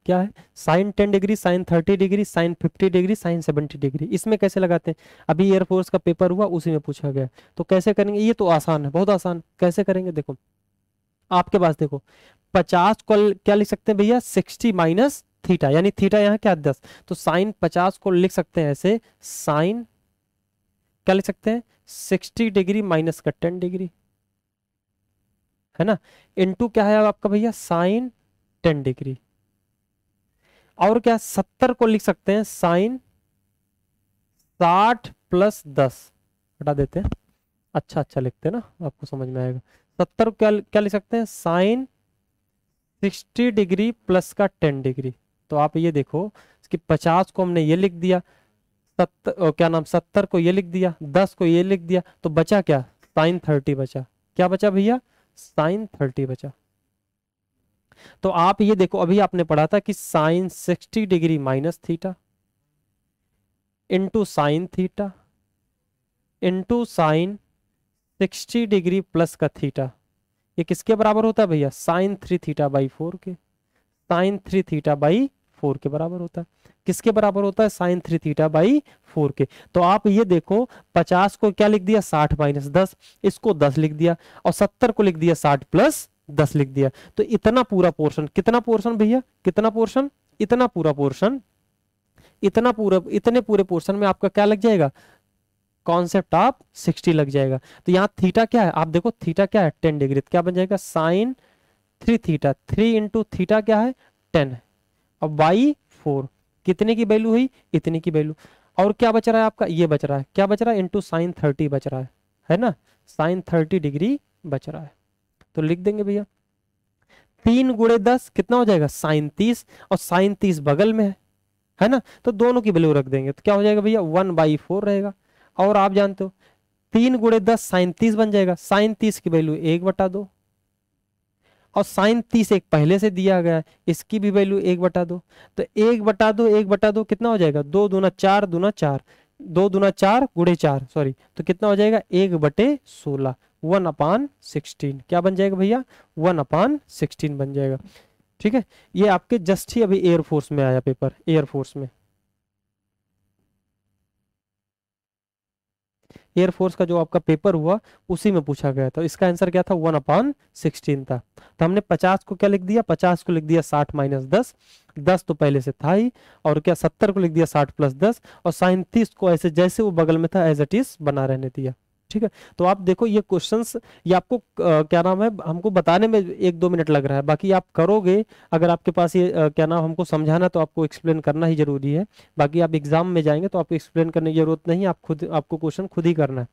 S1: क्या है? Sine 10 degree, sine 30 degree, sine 50 degree, sine 70 degree. इसमें कैसे लगाते हैं? अभी एयरफोर्स का पेपर हुआ, उसी में पूछा गया। तो कैसे करेंगे? ये तो आसान है, बहुत आसान। कैसे करेंगे देखो, आपके पास देखो 50 को क्या लिख सकते हैं भैया? 60 माइनस थीटा, यानी थीटा यहाँ क्या 10, तो साइन 50 को लिख सकते हैं ऐसे, साइन क्या लिख सकते हैं? 60 डिग्री माइनस का 10 डिग्री, है ना, इनटू क्या है आपका भैया? Sine 10 degree. और क्या 70 को लिख सकते हैं साइन 60 प्लस 10, हटा देते हैं, अच्छा अच्छा लिखते हैं ना, आपको समझ में आएगा। 70 क्या क्या लिख सकते हैं? साइन 60 डिग्री प्लस का 10 डिग्री। तो आप ये देखो कि 50 को हमने ये लिख दिया, क्या नाम 70 को ये लिख दिया, 10 को ये लिख दिया, तो बचा क्या? साइन 30 बचा। क्या बचा भैया? साइन 30 बचा। तो आप ये देखो, अभी आपने पढ़ा था कि sine 60 degree minus theta into sine theta into sine 60 degree plus का थीटा, ये किसके बराबर होता है भैया? साइन 3 थीटा बाई 4 के। साइन 3 थीटा बाई 4 के बराबर होता है। किसके बराबर होता है? साइन 3 थीटा बाई 4 के। तो आप ये देखो 50 को क्या लिख दिया? 60 माइनस 10, इसको 10 लिख दिया, और 70 को लिख दिया 60 प्लस 10 लिख दिया। तो इतना पूरा पोर्शन, कितना पोर्शन भैया? कितना पोर्शन? इतना पूरा पोर्शन, इतना पूरा, इतने पूरे पोर्शन में आपका क्या लग जाएगा? कॉन्सेप्ट ऑफ 60 लग जाएगा। तो यहाँ थीटा क्या है? आप देखो थीटा क्या है? 10 डिग्री। तो क्या बन जाएगा? साइन 3 थीटा, 3 इंटू थीटा क्या है? 10 है, और बाई 4, कितने की वैल्यू हुई? इतने की वैल्यू। और क्या बच रहा है आपका? ये बच रहा है, क्या बच रहा है? इंटू साइन 30 बच रहा है ना, साइन 30 डिग्री बच रहा है। तो लिख देंगे भैया 3 गुणे 10 कितना हो जाएगा? साइन 30, और साइन 30 बगल में है ना, तो दोनों की वैल्यू रख देंगे, तो क्या हो जाएगा भैया? 1/4 रहेगा। और आप जानते हो 3 गुणे 10 साइन 30 बन जाएगा, साइन 30 की वैल्यू 1/2, और साइन 30 एक पहले से दिया गया है, इसकी भी वैल्यू 1/2। तो 1/2 1/2 कितना हो जाएगा? 2 दूना 4, दूना 4, 2 दूना 4 गुणे 4, सॉरी, तो कितना हो जाएगा? 1/16, 1/16 क्या बन जाएगा भैया? 1/16 बन जाएगा। ठीक है, ये आपके जस्ट ही अभी एयरफोर्स में आया पेपर, एयरफोर्स में, एयरफोर्स का जो आपका पेपर हुआ उसी में पूछा गया था। इसका आंसर क्या था? 1/16 था। तो हमने 50 को क्या लिख दिया? 50 को लिख दिया 60 माइनस 10, 10 तो पहले से था ही, और क्या 70 को लिख दिया 60 प्लस 10, और साइन 30 को ऐसे जैसे वो बगल में था एज इट इज बना रहने दिया। ठीक है, तो आप देखो ये क्वेश्चंस, ये आपको क्या नाम है, हमको बताने में 1-2 मिनट लग रहा है, बाकी आप करोगे, अगर आपके पास ये क्या नाम, हमको समझाना तो आपको एक्सप्लेन करना ही जरूरी है। बाकी आप एग्जाम में जाएंगे तो आपको एक्सप्लेन करने की जरूरत नहीं है, आप खुद, आपको क्वेश्चन खुद ही करना है,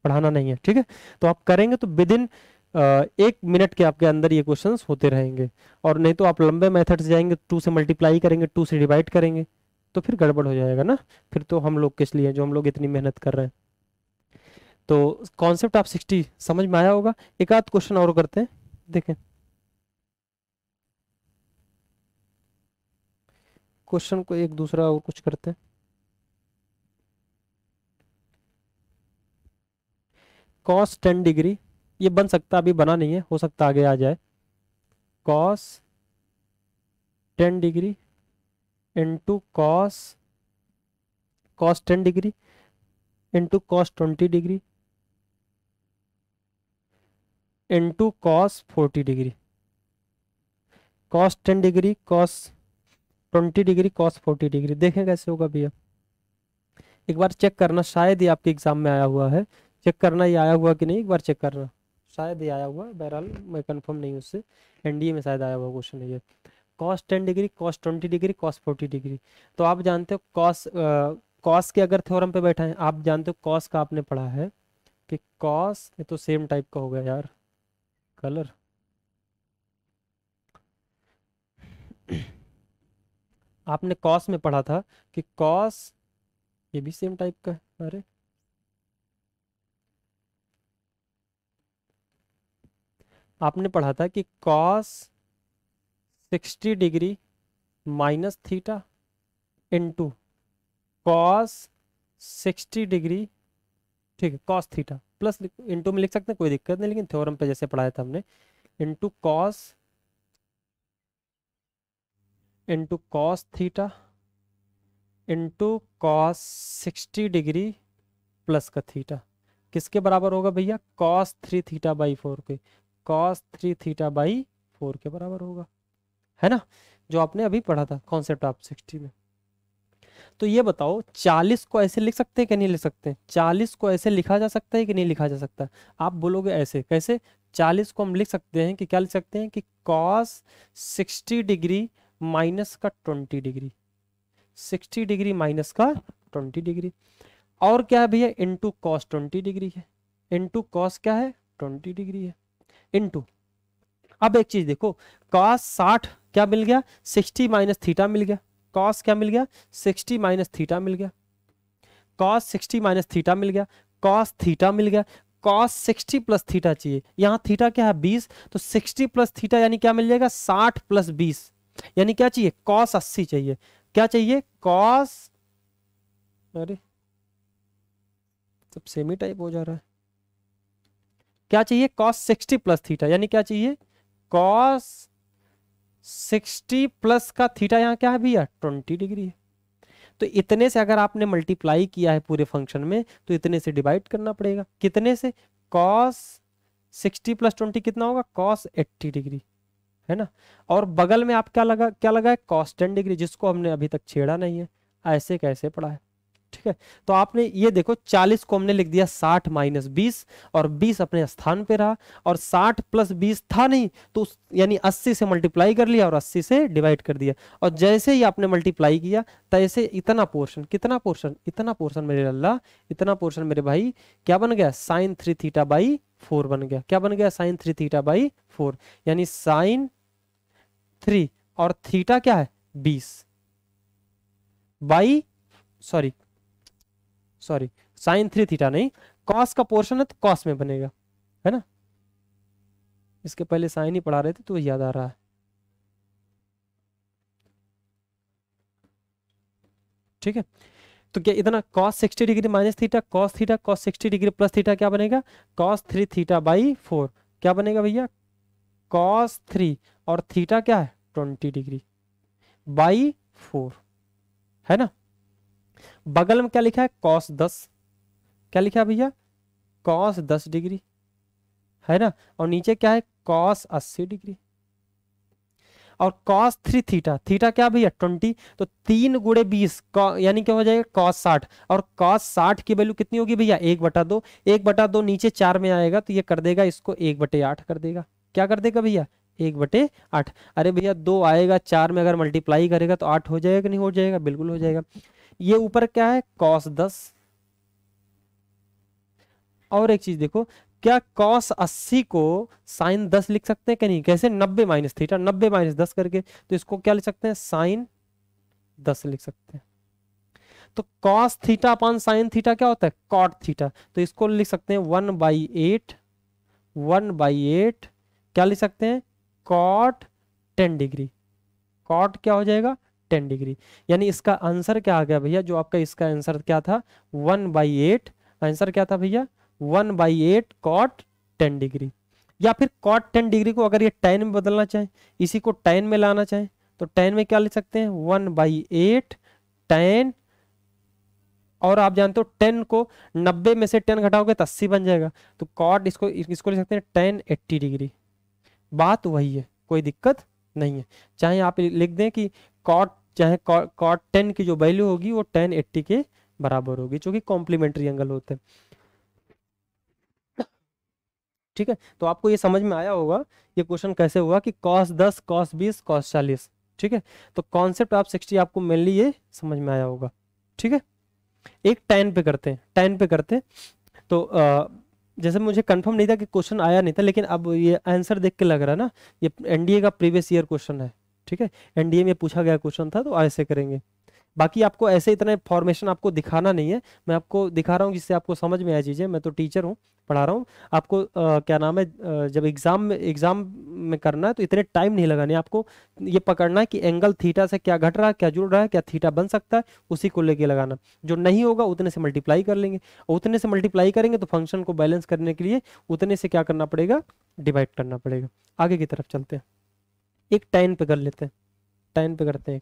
S1: पढ़ाना नहीं है। ठीक है, तो आप करेंगे तो विद इन 1 मिनट के आपके अंदर ये क्वेश्चंस होते रहेंगे। और नहीं तो आप लंबे मेथड से जाएंगे, 2 से मल्टीप्लाई करेंगे, 2 से डिवाइड करेंगे, तो फिर गड़बड़ हो जाएगा ना, फिर तो हम लोग किस लिए, जो हम लोग इतनी मेहनत कर रहे हैं। तो कॉन्सेप्ट ऑफ 60 समझ में आया होगा। एक आध क्वेश्चन और करते हैं, देखें क्वेश्चन को, एक दूसरा और कुछ करते हैं। कॉस 10 डिग्री, ये बन सकता, अभी बना नहीं है, हो सकता आगे आ जाए। Cos 10 degree into cos, cos 10 degree into cos 20 degree into cos 40 degree. Cos 10 degree, cos 20 degree, cos 40 degree, देखें कैसे होगा भैया। एक बार चेक करना, शायद ये आपके एग्जाम में आया हुआ है, चेक करना ये आया हुआ कि नहीं, एक बार चेक करना, शायद ये आया हुआ है, बहरहाल मैं कंफर्म नहीं हूँ उससे। एनडीए में शायद आया हुआ क्वेश्चन है ये। Cos 10 degree, cos 20 degree, cos 40 degree. तो आप जानते हो कॉस, कॉस के अगर थ्योरम पे बैठा है, आप जानते हो कॉस का आपने पढ़ा है कि कॉस, ये तो सेम टाइप का हो गया यार, कलर। आपने कॉस में पढ़ा था कि कॉस ये भी सेम टाइप का है। अरे आपने पढ़ा था कि cos 60 degree minus theta into cos 60 degree, ठीक है, कॉस थीटा प्लस इंटू में लिख सकते हैं, कोई दिक्कत नहीं, लेकिन थ्योरम पे जैसे पढ़ाया था हमने, into cos theta into cos 60 degree plus का थीटा किसके बराबर होगा भैया, कॉस 3 थीटा/4 के, कॉस 3 थीटा/4 के बराबर होगा, है ना, जो आपने अभी पढ़ा था कॉन्सेप्ट ऑफ 60 में। तो ये बताओ 40 को ऐसे लिख सकते हैं कि नहीं लिख सकते, 40 को ऐसे लिखा जा सकता है कि नहीं लिखा जा सकता। आप बोलोगे ऐसे कैसे, 40 को हम लिख सकते हैं कि क्या लिख सकते हैं कि कॉस 60 डिग्री माइनस का 20 डिग्री, 60 डिग्री माइनस का 20 डिग्री, और क्या है भैया इंटू कॉस 20 डिग्री है, इंटू कॉस क्या है 20 डिग्री है, इंटू, अब एक चीज देखो, कॉस 60 क्या मिल गया, 60 माइनस थीटा मिल गया, कॉस क्या मिल गया 60 माइनस थीटा मिल गया, कॉस 60 माइनस थीटा मिल गया, कॉस थीटा मिल गया, कॉस 60 प्लस थीटा चाहिए, यहाँ थीटा क्या है 20, तो 60 प्लस थीटा यानी क्या मिल जाएगा 60 प्लस 20, यानी क्या चाहिए कॉस 80 चाहिए, क्या चाहिए कॉस, अरे सब सेमी टाइप हो जा रहा है, क्या चाहिए कॉस 60 प्लस थीटा, यानी क्या चाहिए कॉस 60 प्लस का थीटा, यहाँ क्या है भैया 20 डिग्री है। तो इतने से अगर आपने मल्टीप्लाई किया है पूरे फंक्शन में तो इतने से डिवाइड करना पड़ेगा, कितने से, कॉस 60 प्लस 20 कितना होगा कॉस 80 डिग्री, है ना, और बगल में आप क्या लगा है कॉस 10 डिग्री, जिसको हमने अभी तक छेड़ा नहीं है, ऐसे कैसे पढ़ा है, ठीक है। तो आपने ये देखो 40 को हमने लिख दिया 60 माइनस 20, और 20 अपने स्थान पे रहा, और 60 प्लस 20 था नहीं, तो यानी 80 से मल्टीप्लाई कर लिया और 80 से डिवाइड कर दिया, और जैसे ही आपने मल्टीप्लाई किया तैसे इतना पोर्शन, कितना पोर्शन, इतना पोर्शन मेरे अल्लाह, इतना पोर्शन मेरे भाई क्या बन गया साइन 3 थीटा/4 बन गया, क्या बन गया साइन 3 थीटा/4, यानी साइन 3 और थीटा क्या है 20 बाई, सॉरी साइन 3 थीटा नहीं, कॉस का पोर्शन है तो कॉस में बनेगा, है ना, इसके पहले साइन ही पढ़ा रहे थे तो याद आ रहा है, ठीक है। तो क्या इतना cos 60 degree minus theta cos 60 degree plus theta क्या बनेगा कॉस 3 थीटा/4, क्या बनेगा भैया कॉस 3 और थीटा क्या है 20 डिग्री/4, है ना, बगल में क्या लिखा है कॉस 10, क्या लिखा है भैया कॉस 10 डिग्री, है ना, और नीचे क्या है कॉस 80 डिग्री, और कॉस 3 थीटा, थीटा क्या भैया 20, तो 3 × 20 यानी क्या हो जाएगा कॉस 60, और कॉस 60 की वैल्यू कितनी होगी भैया 1/2, 1/2 नीचे 4 में आएगा तो ये कर देगा इसको 1/8 कर देगा, क्या कर देगा भैया 1/8, अरे भैया 2 आएगा 4 में अगर मल्टीप्लाई करेगा तो 8 हो जाएगा कि नहीं हो जाएगा, बिल्कुल हो जाएगा। ये ऊपर क्या है कॉस 10, और एक चीज देखो, क्या कॉस 80 को साइन 10 लिख सकते हैं कि नहीं, कैसे 90 माइनस थीटा, 90 माइनस 10 करके, तो इसको क्या लिख सकते हैं साइन 10 लिख सकते हैं। तो cos theta upon sine theta क्या होता है कॉट थीटा, तो इसको लिख सकते हैं 1/8, 1/8 क्या लिख सकते हैं कॉट 10 डिग्री, कॉट क्या हो जाएगा 10 डिग्री, यानी इसका आंसर क्या आ गया भैया, जो आपका इसका आंसर क्या था 1/8, आंसर क्या था भैया 1/8 कॉट 10 डिग्री, या फिर कॉट 10 डिग्री को अगर ये tan में बदलना चाहे, इसी को tan में लाना चाहे तो tan में क्या लिख सकते हैं 1/8 tan, और आप जानते हो 10 को 90 में से 10 घटाओगे तो 80 बन जाएगा, तो कॉट इसको इसको लिख सकते हैं tan 80 डिग्री, बात वही है, कोई दिक्कत नहीं है, चाहे आप लिख दें कि कॉट, चाहे कॉट 10 की जो वैल्यू होगी वो tan 80 के बराबर होगी, जो कि कॉम्प्लीमेंट्री एंगल होते हैं, ठीक है। तो आपको ये समझ में आया होगा ये क्वेश्चन कैसे हुआ कि cos 10 cos 20 cos 40, ठीक है। तो कॉन्सेप्ट ऑफ 60 आपको मेनली ये समझ में आया होगा, ठीक है। एक tan पे करते हैं, tan पे करते हैं, तो जैसे मुझे कंफर्म नहीं था कि क्वेश्चन आया नहीं था, लेकिन अब ये आंसर देख के लग रहा है ना ये एनडीए का प्रीवियस ईयर क्वेश्चन है, ठीक है, एनडीए में पूछा गया क्वेश्चन था, तो ऐसे करेंगे, बाकी आपको ऐसे इतना फॉर्मेशन आपको दिखाना नहीं है, मैं आपको दिखा रहा हूँ जिससे आपको समझ में आए चीज़ें। मैं तो टीचर हूँ, पढ़ा रहा हूँ आपको। क्या नाम है, जब एग्जाम में करना है तो इतने टाइम नहीं लगाने आपको। ये पकड़ना है कि एंगल थीटा से क्या घट रहा है, क्या जुड़ रहा है, क्या थीटा बन सकता है, उसी को लेके लगाना। जो नहीं होगा उतने से मल्टीप्लाई कर लेंगे, और उतने से मल्टीप्लाई करेंगे तो फंक्शन को बैलेंस करने के लिए उतने से क्या करना पड़ेगा, डिवाइड करना पड़ेगा। आगे की तरफ चलते हैं, एक tan पे कर लेते हैं, tan पे करते हैं।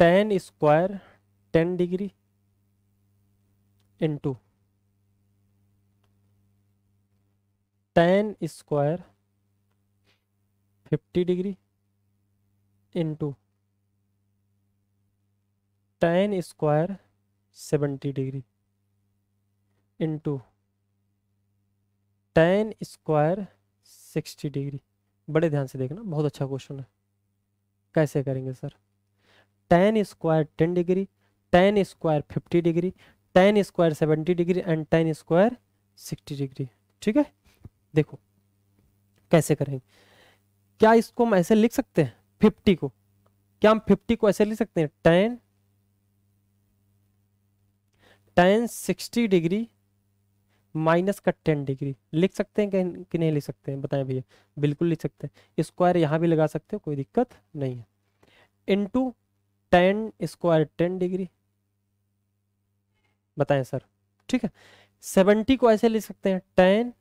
S1: tan square 10 degree into tan square 50 degree into tan square 70 degree into tan square 60 degree. बड़े ध्यान से देखना, बहुत अच्छा क्वेश्चन है। कैसे करेंगे sir? tan square 10 degree, tan square 50 degree, tan square 70 degree and tan square 60 degree. ठीक है, देखो कैसे करेंगे। क्या इसको हम ऐसे लिख सकते हैं 50 को? क्या हम 50 को ऐसे लिख सकते हैं, tan 60 डिग्री माइनस का 10 डिग्री लिख सकते हैं कि नहीं लिख सकते हैं, बताएं भैया। बिल्कुल लिख सकते हैं, स्क्वायर यहाँ भी लगा सकते हो, कोई दिक्कत नहीं है। इनटू tan स्क्वायर 10 डिग्री, बताएं सर। ठीक है, 70 को ऐसे लिख सकते हैं, tan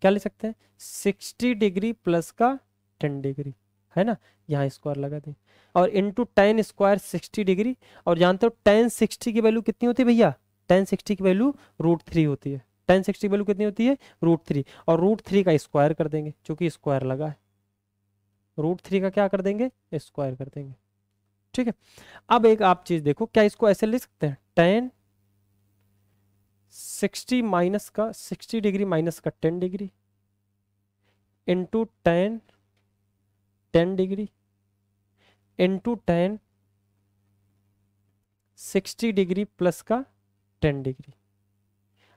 S1: क्या लिख सकते हैं, 60 डिग्री प्लस का 10 डिग्री, है ना, यहाँ स्क्वायर लगा दें। और इंटू tan स्क्वायर 60 डिग्री, और जानते हो tan 60 की वैल्यू कितनी होती है भैया, tan 60 की वैल्यू √3 होती है। tan 60 की वैल्यू कितनी होती है, √3, और √3 का स्क्वायर कर देंगे क्योंकि स्क्वायर लगा है। √3 का क्या कर देंगे, स्क्वायर कर देंगे। ठीक है, अब एक आप चीज देखो, क्या इसको ऐसे लिख सकते हैं, tan 60 डिग्री माइनस का 10 degree into tan 10 degree into tan 60 degree plus का 10 डिग्री।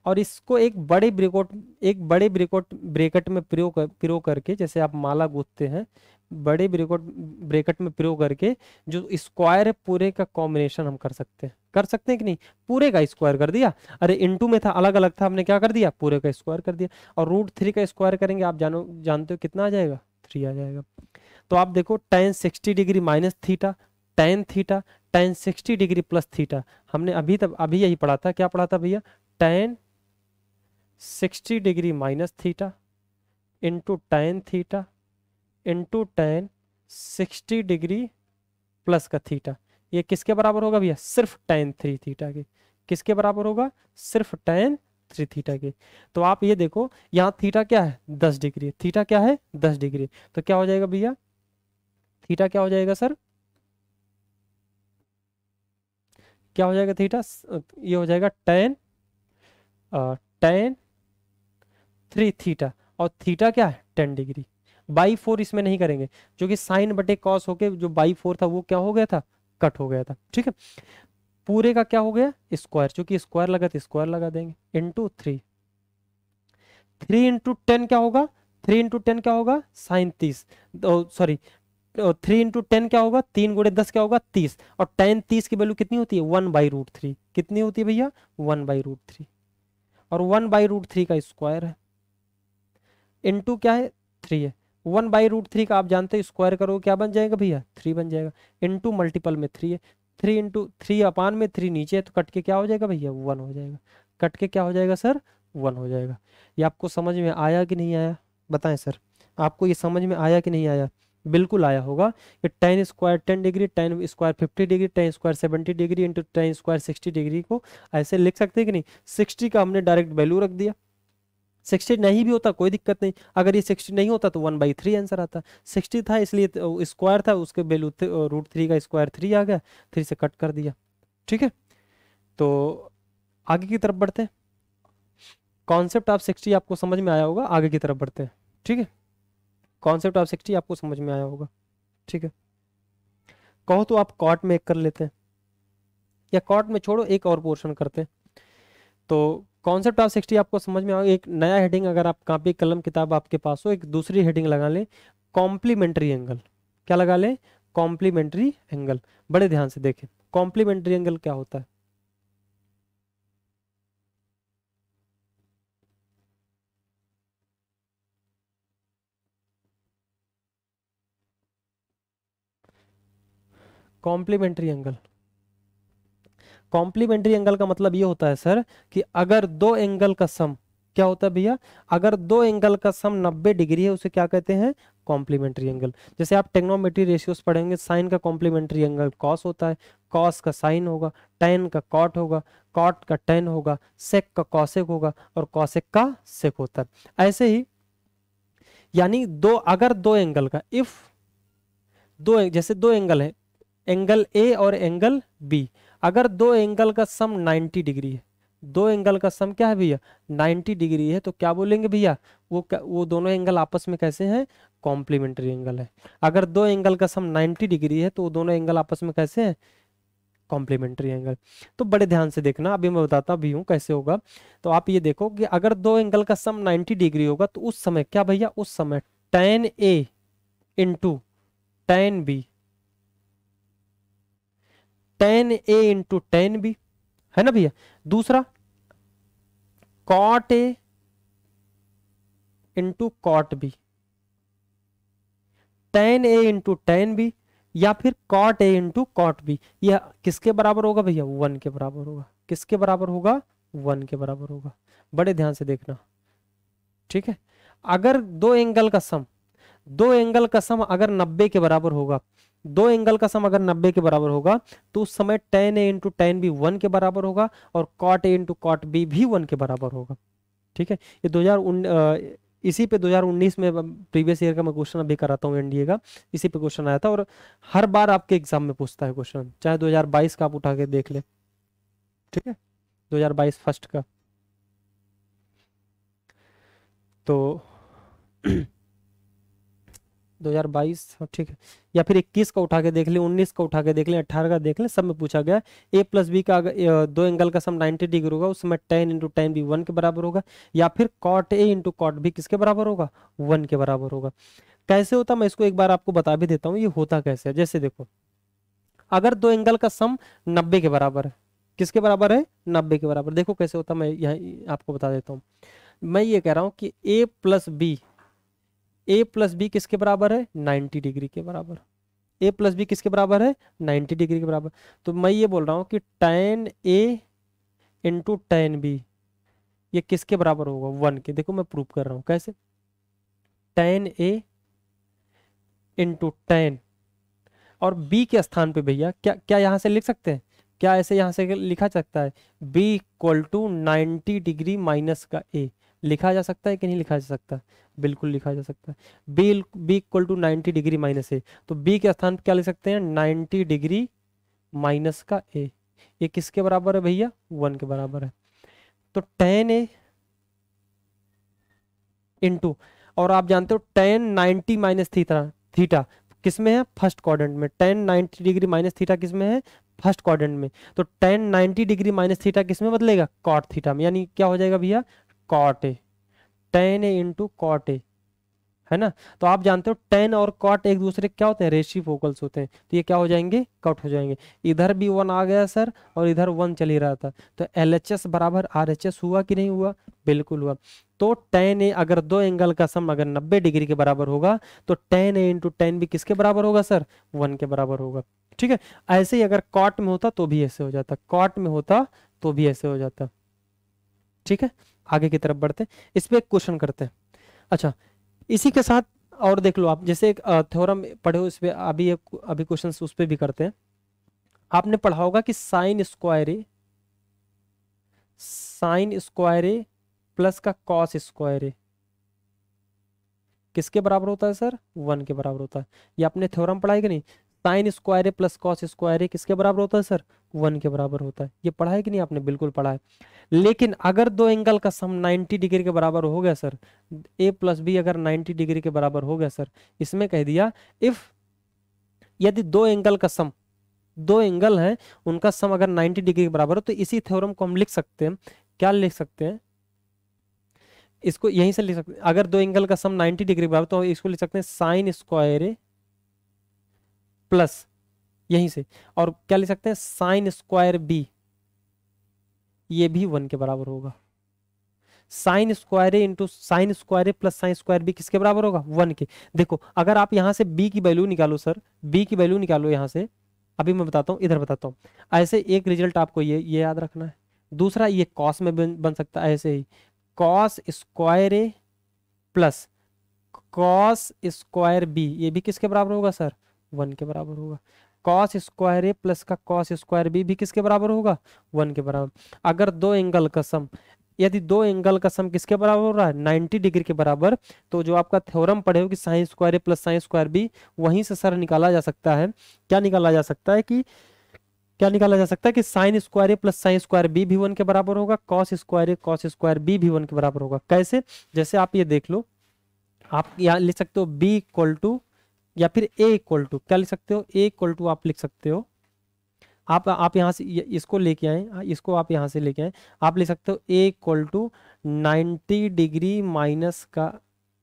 S1: और इसको एक बड़े ब्रेकेट में प्रयोग करके, जैसे आप माला गूंथते हैं, बड़े ब्रेकेट में प्रयोग करके जो स्क्वायर है पूरे का कॉम्बिनेशन हम कर सकते हैं कि नहीं, पूरे का स्क्वायर कर दिया। अरे इनटू में था, अलग अलग था, हमने क्या कर दिया, पूरे का स्क्वायर कर दिया। और √3 का स्क्वायर करेंगे, आप जानते हो कितना आ जाएगा, 3 आ जाएगा। तो आप देखो tan 60 degree minus theta, tan 60 degree plus theta. हमने अभी यही पढ़ा था, क्या पढ़ा था भैया, tan 60 degree minus theta into tan theta into tan 60 degree plus का थीटा। ये किसके बराबर होगा भैया, सिर्फ tan 3 थीटा के। किसके बराबर होगा, सिर्फ tan 3 थीटा के। तो आप ये देखो, यहाँ थीटा क्या है, 10 डिग्री, थीटा क्या है, 10 डिग्री। तो क्या हो जाएगा भैया, थीटा क्या हो जाएगा सर, क्या हो जाएगा थीटा, ये हो जाएगा tan 3 थीटा, और थीटा क्या है, 10 डिग्री। बाई 4 इसमें नहीं करेंगे, जो कि साइन बटे कॉस होके जो बाई 4 था वो क्या हो गया था, कट हो गया था। ठीक है, पूरे का क्या हो गया, स्क्वायर, चूंकि स्क्वायर लगा तो स्क्वायर लगा देंगे, इंटू 3। 3 × 10 क्या होगा, 3 × 10 क्या होगा, साइन 30, सॉरी, 3 × 10 क्या होगा, 3 × 10 क्या होगा, 30। और tan 30 की वैल्यू कितनी होती है, 1/√3। कितनी होती है भैया, 1/√3। और 1/√3 का स्क्वायर है, इंटू क्या है, 3 है। 1/√3 का आप जानते हैं, स्क्वायर करो क्या बन जाएगा भैया, 3 बन जाएगा। इंटू मल्टीपल में 3 है, 3 × 3 नीचे है, तो कट के क्या हो जाएगा भैया, 1 हो जाएगा। कट के क्या हो जाएगा सर, 1 हो जाएगा। ये आपको समझ में आया कि नहीं आया, बताएं सर, आपको ये समझ में आया कि नहीं आया? बिल्कुल आया होगा। कि tan square 10 degree, tan square 50 degree, tan square 70 degree into tan square 60 degree को ऐसे लिख सकते हैं कि नहीं। 60 का हमने डायरेक्ट वैल्यू रख दिया, 60 नहीं भी होता कोई दिक्कत नहीं, अगर ये 60 नहीं होता तो 1/3 आंसर आता। 60 था इसलिए स्क्वायर था, उसके वैल्यू √3 का स्क्वायर 3 आ गया, 3 से कट कर दिया। ठीक है, तो आगे की तरफ बढ़ते हैं। कॉन्सेप्ट ऑफ 60 आपको समझ में आया होगा, आगे की तरफ बढ़ते हैं। ठीक है, कॉन्सेप्ट ऑफ 60 आपको समझ में आया होगा। ठीक है, कहो तो आप कॉट में एक कर लेते हैं, या कॉट में छोड़ो, एक और पोर्शन करते हैं। तो कॉन्सेप्ट ऑफ 60 आपको समझ में आओगे। एक नया हेडिंग, अगर आप कॉपी कलम किताब आपके पास हो, एक दूसरी हेडिंग लगा लें, कॉम्प्लीमेंट्री एंगल। क्या लगा लें? Complementary angle. बड़े ध्यान से देखें कॉम्प्लीमेंट्री एंगल क्या होता है। कॉम्प्लीमेंट्री एंगल, कॉम्प्लीमेंट्री एंगल का मतलब ये होता है सर कि अगर दो एंगल का सम, क्या होता है भैया, अगर दो एंगल का सम 90 डिग्री है उसे क्या कहते हैं? Complementary angle. जैसे आप ट्रिग्नोमेट्री रेशियोज पढ़ेंगे, साइन का कॉम्प्लीमेंट्री एंगल कॉस होता है, कॉस का साइन होगा, टेन का कॉट होगा, कॉट का टेन होगा, सेक का कॉसेक होगा और कॉसेक का सेक होता है। ऐसे ही यानी दो, अगर दो एंगल का, इफ जैसे दो एंगल है, एंगल ए और एंगल बी, अगर दो एंगल का सम 90 डिग्री है, दो एंगल का सम क्या है भैया? 90 डिग्री है, तो क्या बोलेंगे भैया? वो दोनों एंगल आपस में कैसे हैं? कॉम्प्लीमेंट्री एंगल है। अगर दो एंगल का सम 90 डिग्री है तो वो दोनों एंगल आपस में कैसे हैं? Complementary angle. तो बड़े ध्यान से देखना, अभी मैं बताता भी हूँ कैसे होगा। तो आप ये देखो कि अगर दो एंगल का सम 90 डिग्री होगा तो उस समय क्या भैया? उस समय tan A into tan B, tan A into tan B, है ना भैया। दूसरा cot A into cot B, tan A into tan B, या फिर cot A into cot B। यह किसके बराबर होगा भैया? 1 के बराबर होगा। किसके बराबर होगा? 1 के बराबर होगा। बड़े ध्यान से देखना, ठीक है। अगर दो एंगल का सम, दो एंगल का सम अगर 90 के बराबर होगा, दो एंगल का सम अगर 90 के बराबर होगा तो उस समय tan A into tan B 1 के बराबर होगा और cot A into cot B भी 1 के बराबर होगा, ठीक है। ये 2019, इसी पे 2019 में प्रीवियस ईयर का मैं क्वेश्चन अभी कराता हूँ एनडीए का, इसी पे क्वेश्चन आया था और हर बार आपके एग्जाम में पूछता है क्वेश्चन, चाहे 2022 का आप उठा के देख ले, ठीक है, 2022 फर्स्ट का। तो 2022, हाँ ठीक है, या फिर 21 का उठा के देख लें, 19 का उठा के देख लें, 18 का देख लें, सब में पूछा गया है। a प्लस बी का दो एंगल का सम 90 डिग्री होगा उस समय tan इंटू tan भी 1 के बराबर होगा, या फिर cot A into cot B किसके बराबर होगा? 1 के बराबर होगा। कैसे होता, मैं इसको एक बार आपको बता भी देता हूँ ये होता कैसे है। जैसे देखो, अगर दो एंगल का सम 90 के बराबर है, किसके बराबर है? 90 के बराबर। देखो कैसे होता, मैं यहाँ आपको बता देता हूँ। मैं ये कह रहा हूँ कि ए प्लस बी किसके बराबर है? 90 डिग्री के बराबर। ए प्लस बी किसके बराबर है? 90 डिग्री के बराबर। तो मैं ये बोल रहा हूँ कि tan A into tan B ये किसके बराबर होगा? 1 के। देखो मैं प्रूव कर रहा हूँ कैसे, tan A इंटू tan और B के स्थान पे भैया क्या क्या यहाँ से लिख सकते हैं? क्या ऐसे यहाँ से लिखा जा सकता है? B equal to 90 degree minus का A लिखा जा सकता है कि नहीं लिखा जा सकता? बिल्कुल लिखा जा सकता है। B equal to 90 degree minus A, तो B के स्थान पे क्या लिख सकते हैं? 90 डिग्री माइनस का A। ये किसके बराबर है भैया? 1 के बराबर है। तो tan A इंटू, और आप जानते हो tan 90 माइनस थीटा, थीटा किसमें है? फर्स्ट क्वाड्रेंट में। tan 90 डिग्री माइनस थीटा किसमें है? फर्स्ट क्वाड्रेंट में। तो tan 90 डिग्री माइनस थीटा किसमें बदलेगा? कॉट थीटा में। यानी क्या हो जाएगा भैया? Cot A, tan A into cot A, है ना। तो आप जानते हो tan और cot एक दूसरे क्या होते हैं? रेसिप्रोकल्स होते हैं, तो ये क्या हो जाएंगे? कट हो जाएंगे। इधर भी 1 आ गया सर और इधर 1 चल ही रहा था, तो LHS बराबर RHS हुआ कि नहीं हुआ? बिल्कुल हुआ। तो tan A अगर दो एंगल का सम अगर 90 डिग्री के बराबर होगा तो tan A into tan B किसके बराबर होगा सर? 1 के बराबर होगा, ठीक है। ऐसे ही अगर cot में होता तो भी ऐसे हो जाता, cot में होता तो भी ऐसे हो जाता, ठीक है। आगे की तरफ बढ़ते इस पे एक क्वेश्चन करते हैं। अच्छा, इसी के साथ और देख लो आप, जैसे एक थ्योरम पढ़े हो इस पे, अभी क्वेश्चन उस पे भी करते हैं। आपने पढ़ा होगा कि साइन स्क्वायर ए प्लस का कॉस स्क्वायर ए किसके बराबर होता है सर? 1 के बराबर होता है। ये आपने थ्योरम पढ़ा है कि नहीं? Sign square A plus cos square ए किसके बराबर होता है सर? 1 के बराबर होता है। ये पढ़ा है कि नहीं आपने? बिल्कुल पढ़ा है। लेकिन अगर दो एंगल का सम 90 डिग्री के बराबर हो गया सर, ए प्लस बी अगर 90 डिग्री के बराबर हो गया सर, इसमें कह दिया इफ, यदि दो एंगल का सम, दो एंगल हैं उनका सम अगर 90 डिग्री के बराबर हो, तो इसी थ्योरम को हम लिख सकते हैं क्या लिख सकते हैं, इसको यहीं से लिख सकते हैं, अगर दो एंगल का सम 90 डिग्री बराबर तो इसको लिख सकते हैं साइन स्क्वायर ए प्लस यहीं से, और क्या लिख सकते हैं साइन स्क्वायर बी, ये भी 1 के बराबर होगा। Sign square A into sine square A plus sine square B किसके बराबर होगा, 1 के। देखो अगर आप यहां से बी की वैल्यू निकालो सर, बी की वैल्यू निकालो यहां से, अभी मैं बताता हूँ, इधर बताता हूँ। ऐसे एक रिजल्ट आपको ये याद रखना है। दूसरा ये कॉस में बन सकता है ऐसे ही, cos square A plus cos square B, ये भी किसके बराबर होगा सर, 1 के बराबर होगा। कॉस स्क्वायर ए प्लस का कॉस स्क्वायर बी भी किसके बराबर होगा, 1 के बराबर। अगर दो एंगल का सम, यदि दो एंगल का सम किसके बराबर हो रहा है, 90 डिग्री के बराबर, तो जो आपका थ्योरम पढ़े हो कि sign square A plus sine square B, वहीं से सर निकाला जा सकता है। क्या निकाला जा सकता है कि, क्या निकाला जा सकता है कि sign square A plus sine square B भी 1 के बराबर होगा, cos square A cos square B भी 1 के बराबर होगा। कैसे, जैसे आप ये देख लो, आप यहाँ लिख सकते हो b इक्वल टू, या फिर a इक्वल टू, क्या लिख सकते हो, a इक्वल टू आप लिख सकते हो, आप यहाँ से इसको लेके आए, इसको आप यहाँ से लेके आए, आप लिख सकते हो a equal to 90 degree minus का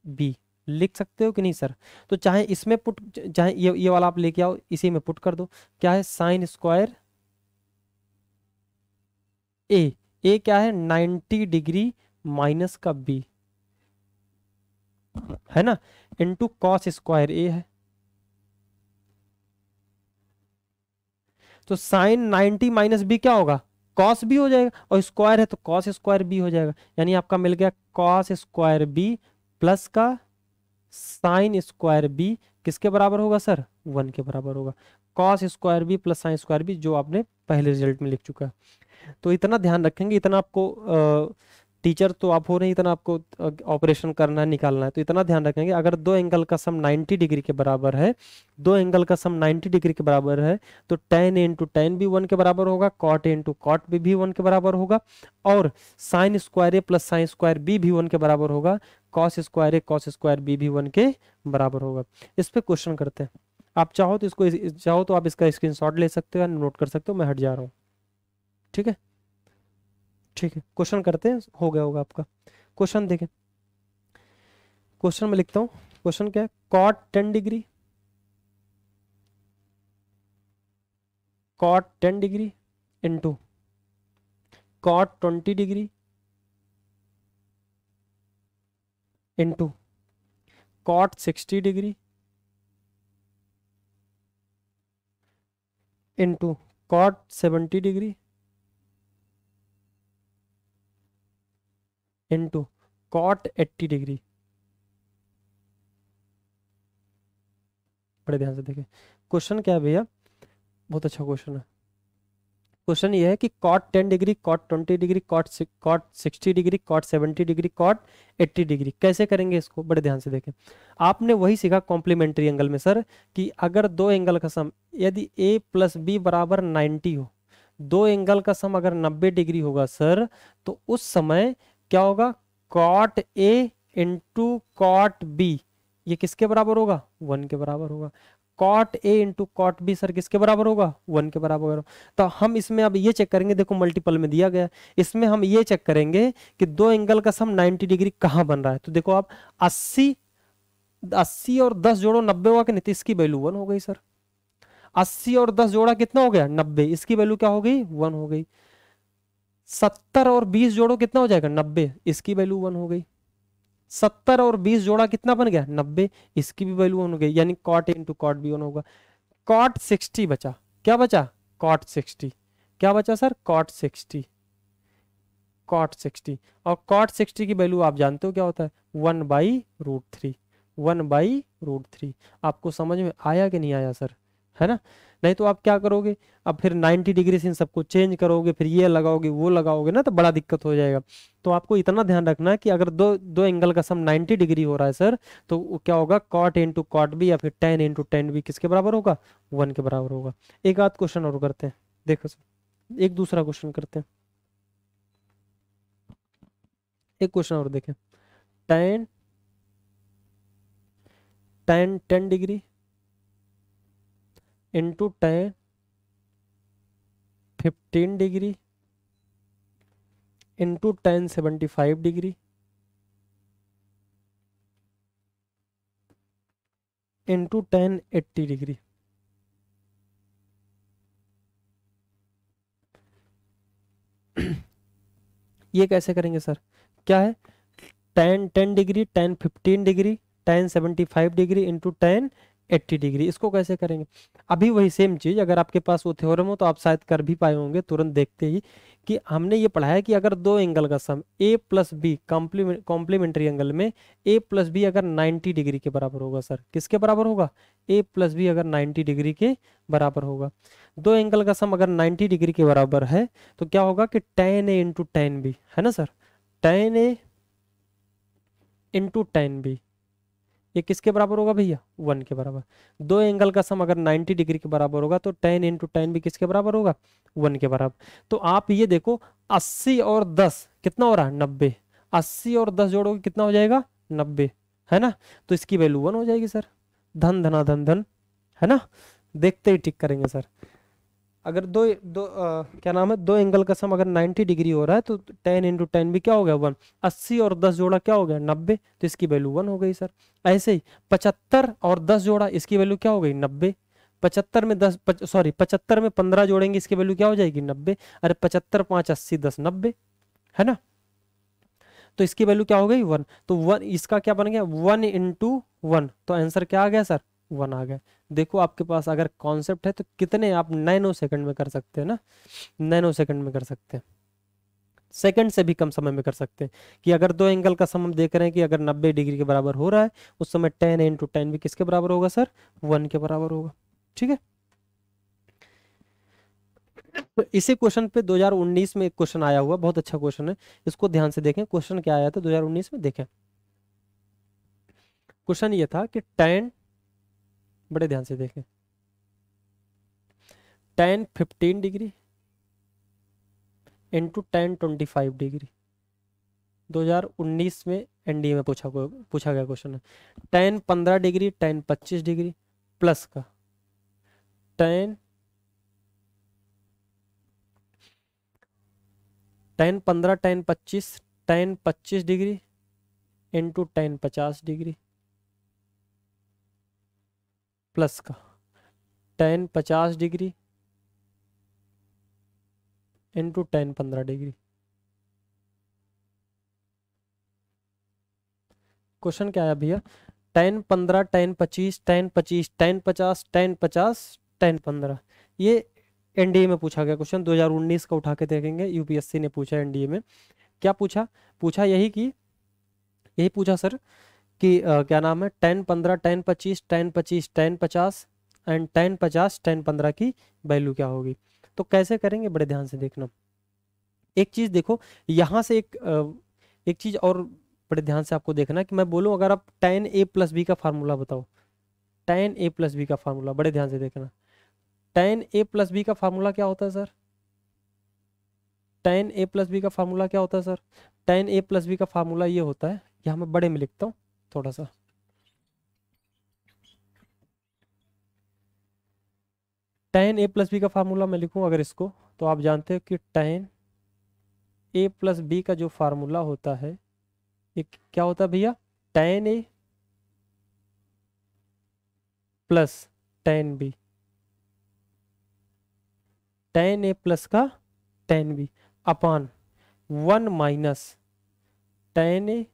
S1: b, लिख सकते हो कि नहीं सर। तो चाहे इसमें पुट, चाहे ये वाला आप लेके आओ, इसी में पुट कर दो, क्या है साइन स्क्वायर a क्या है 90 डिग्री माइनस का b, है ना, इंटू कॉस स्क्वायर ए है। तो साइन 90 माइनस बी क्या होगा, कॉस बी हो जाएगा, और स्क्वायर है तो कॉस स्क्वायर बी हो जाएगा, यानी आपका मिल गया कॉस स्क्वायर बी प्लस का साइन स्क्वायर बी किसके बराबर होगा सर, 1 के बराबर होगा। Cos square B plus sine square B जो आपने पहले रिजल्ट में लिख चुका है। तो इतना ध्यान रखेंगे, इतना आपको टीचर तो आप हो रहे हैं, इतना आपको ऑपरेशन करना है, निकालना है, तो इतना ध्यान रखेंगे। अगर दो एंगल का सम 90 डिग्री के बराबर है, दो एंगल का सम 90 डिग्री के बराबर है, तो tan ए इंटू टेन भी 1 के बराबर होगा, cot A into cot B भी 1 के बराबर होगा, और sine square A plus sine square B भी 1 के बराबर होगा, cos square A cos square B भी 1 के बराबर होगा। इस पे क्वेश्चन करते हैं। आप चाहो तो इसको, चाहो तो आप इसका स्क्रीनशॉट ले सकते हो, नोट कर सकते हो, मैं हट जा रहा हूँ। ठीक है, ठीक है, क्वेश्चन करते हैं, हो गया होगा आपका। क्वेश्चन देखें, क्वेश्चन में लिखता हूँ, क्वेश्चन क्या है, cot 10 degree, cot 10 degree into cot 20 degree into cot 60 degree into cot 70 degree into cot 80 degree. बड़े ध्यान से देखें, क्वेश्चन क्या है भैया, बहुत अच्छा क्वेश्चन है। क्वेश्चन ये है कि cot 10 degree, cot 20 degree, cot 60 degree, cot 70 degree, cot 80 degree, कैसे करेंगे इसको, बड़े ध्यान से देखें। आपने वही सीखा कॉम्प्लीमेंट्री एंगल में सर, कि अगर दो एंगल का सम, यदि a प्लस बी बराबर 90 हो, दो एंगल का सम अगर 90 डिग्री होगा सर, तो उस समय क्या होगा, cot A into cot B, ये किसके बराबर होगा, 1 के बराबर होगा। Cot A into cot B sir किसके बराबर होगा, 1 के बराबर होगा। तो हम इसमें अब ये चेक करेंगे, देखो मल्टीपल में दिया गया है, इसमें हम ये चेक करेंगे कि दो एंगल का सम 90 डिग्री कहाँ बन रहा है। तो देखो आप 80, 80 और 10 जोड़ो 90 होगा कि नहीं, तो इसकी वैल्यू 1 हो गई सर। 80 और 10 जोड़ा कितना हो गया, 90, इसकी वैल्यू क्या हो गई, 1 हो गई। 70 और 20 जोड़ो कितना हो जाएगा, 90, इसकी वैल्यू 1 हो गई। 70 और 20 जोड़ा कितना बन गया, 90, इसकी भी वैल्यू 1 हो गई, यानी cot A into cot B 1 होगा। कॉट 60 बचा, क्या बचा, कॉट 60, क्या बचा सर, कॉट 60, कॉट 60, और कॉट 60 की वैल्यू आप जानते हो क्या होता है, 1/√3, 1/√3। आपको समझ में आया कि नहीं आया सर, है ना। नहीं तो आप क्या करोगे, अब फिर 90 डिग्री से इन सबको चेंज करोगे, फिर ये लगाओगे वो लगाओगे ना, तो बड़ा दिक्कत हो जाएगा। तो आपको इतना ध्यान रखना है कि अगर दो दो एंगल का सम 90 डिग्री हो रहा है सर, तो वो क्या होगा, कॉट इंटू कॉट बी या फिर टेन इंटू टेन बी किसके बराबर होगा, 1 के बराबर होगा। एक आध क्वेश्चन और करते हैं, देखो सर, एक दूसरा क्वेश्चन करते हैं, एक क्वेश्चन और देखें। Ten ten 10 degree into ten 15 degree into ten 75 degree into ten 80 degree. ये कैसे करेंगे सर? क्या है? Ten 10 degree, ten 15 degree, ten 75 degree into ten 80 degree. इसको कैसे करेंगे? अभी वही सेम चीज, अगर आपके पास वो थ्योरम हो तो आप शायद कर भी पाए होंगे तुरंत देखते ही, कि हमने ये पढ़ा है कि अगर दो एंगल का सम ए प्लस बी कॉम्प्लीमेंट्री एंगल में ए प्लस बी अगर 90 डिग्री के बराबर होगा सर, किसके बराबर होगा? ए प्लस बी अगर 90 डिग्री के बराबर होगा, दो एंगल का सम अगर 90 डिग्री के बराबर है, तो क्या होगा कि टेन ए इंटू टेन बी, है ना सर? टेन ए इंटू टेन बी, ये किसके बराबर होगा भैया? 1 के बराबर। दो एंगल का सम अगर 90 डिग्री के बराबर होगा तो टेन इंटू टेन भी किसके बराबर होगा? 1 के बराबर। तो आप ये देखो, 80 और 10 कितना हो रहा है? 90। 80 और 10 जोड़ोगे कितना हो जाएगा? 90, है ना? तो इसकी वैल्यू 1 हो जाएगी सर। धन धना धन धन, है ना? देखते ही टिक करेंगे सर। अगर क्या नाम है, दो एंगल का सम अगर 90 डिग्री हो रहा है तो टेन इंटू टेन भी क्या हो गया? 1। 80 और 10 जोड़ा क्या हो गया? 90, तो इसकी वैल्यू 1 हो गई सर। ऐसे ही 75 और 10 जोड़ा, इसकी वैल्यू क्या हो गई? 90। 75 में 75 में 15 जोड़ेंगे, इसकी वैल्यू क्या हो जाएगी? 90। अरे 75 5 80 10 90, है ना? तो इसकी वैल्यू क्या हो गई? 1। तो 1 इसका क्या बन गया? 1 इंटू 1, तो आंसर क्या आ गया सर? 1 आ गया। देखो आपके पास अगर कॉन्सेप्ट है तो कितने आप नैनो सेकंड में कर सकते हैं ना, नैनो सेकंड में कर सकते हैं, सेकंड से भी कम समय में कर सकते हैं। कि अगर दो एंगल का सम हम देख रहे हैं कि अगर 90 डिग्री के बराबर हो रहा है, उस समय टेन इंटू टेन भी किसके बराबर होगा सर? 1 के बराबर होगा। ठीक है। तो इसी क्वेश्चन पे 2019 में एक क्वेश्चन आया हुआ, बहुत अच्छा क्वेश्चन है, इसको ध्यान से देखें। क्वेश्चन क्या आया था 2019 में, देखें। क्वेश्चन ये था कि टेन, बड़े ध्यान से देखें, ten 15 degree into ten 25 degree. 2019 में एनडीए में पूछा गया क्वेश्चन है। Ten 15 degree, ten 25 degree plus का ten, ten 15 ten 25, ten 25 degree into ten 50 degree plus का ten 50 degree into ten 15 degree. Question क्या है भैया? Ten 15 ten 25 ten 25 ten 50 ten 50 ten 15। ये एनडीए में पूछा गया क्वेश्चन, 2019 का उठा के देखेंगे, यूपीएससी ने पूछा एनडीए में। क्या पूछा? पूछा यही पूछा सर कि क्या नाम है, ten 15 ten 25 ten 25 ten 50 and ten 50 ten 15 की वैल्यू क्या होगी। तो कैसे करेंगे, बड़े ध्यान से देखना। एक चीज देखो, यहाँ से एक चीज और बड़े ध्यान से आपको देखना कि मैं बोलूं अगर आप टेन ए प्लस बी का फार्मूला बताओ, टेन ए प्लस बी का फार्मूला, बड़े ध्यान से देखना। टेन ए प्लस बी का फार्मूला क्या होता है सर? टेन ए प्लस बी का फार्मूला क्या होता है सर? टेन ए प्लस बी का फार्मूला ये होता है, यहाँ मैं बड़े में लिखता हूँ थोड़ा सा। टेन ए प्लस बी का फार्मूला मैं लिखूं अगर इसको, तो आप जानते हो कि टेन ए प्लस बी का जो फार्मूला होता है, ये क्या होता है भैया? टेन ए प्लस टेन बी, टेन ए प्लस का टेन बी अपान 1 माइनस टेन ए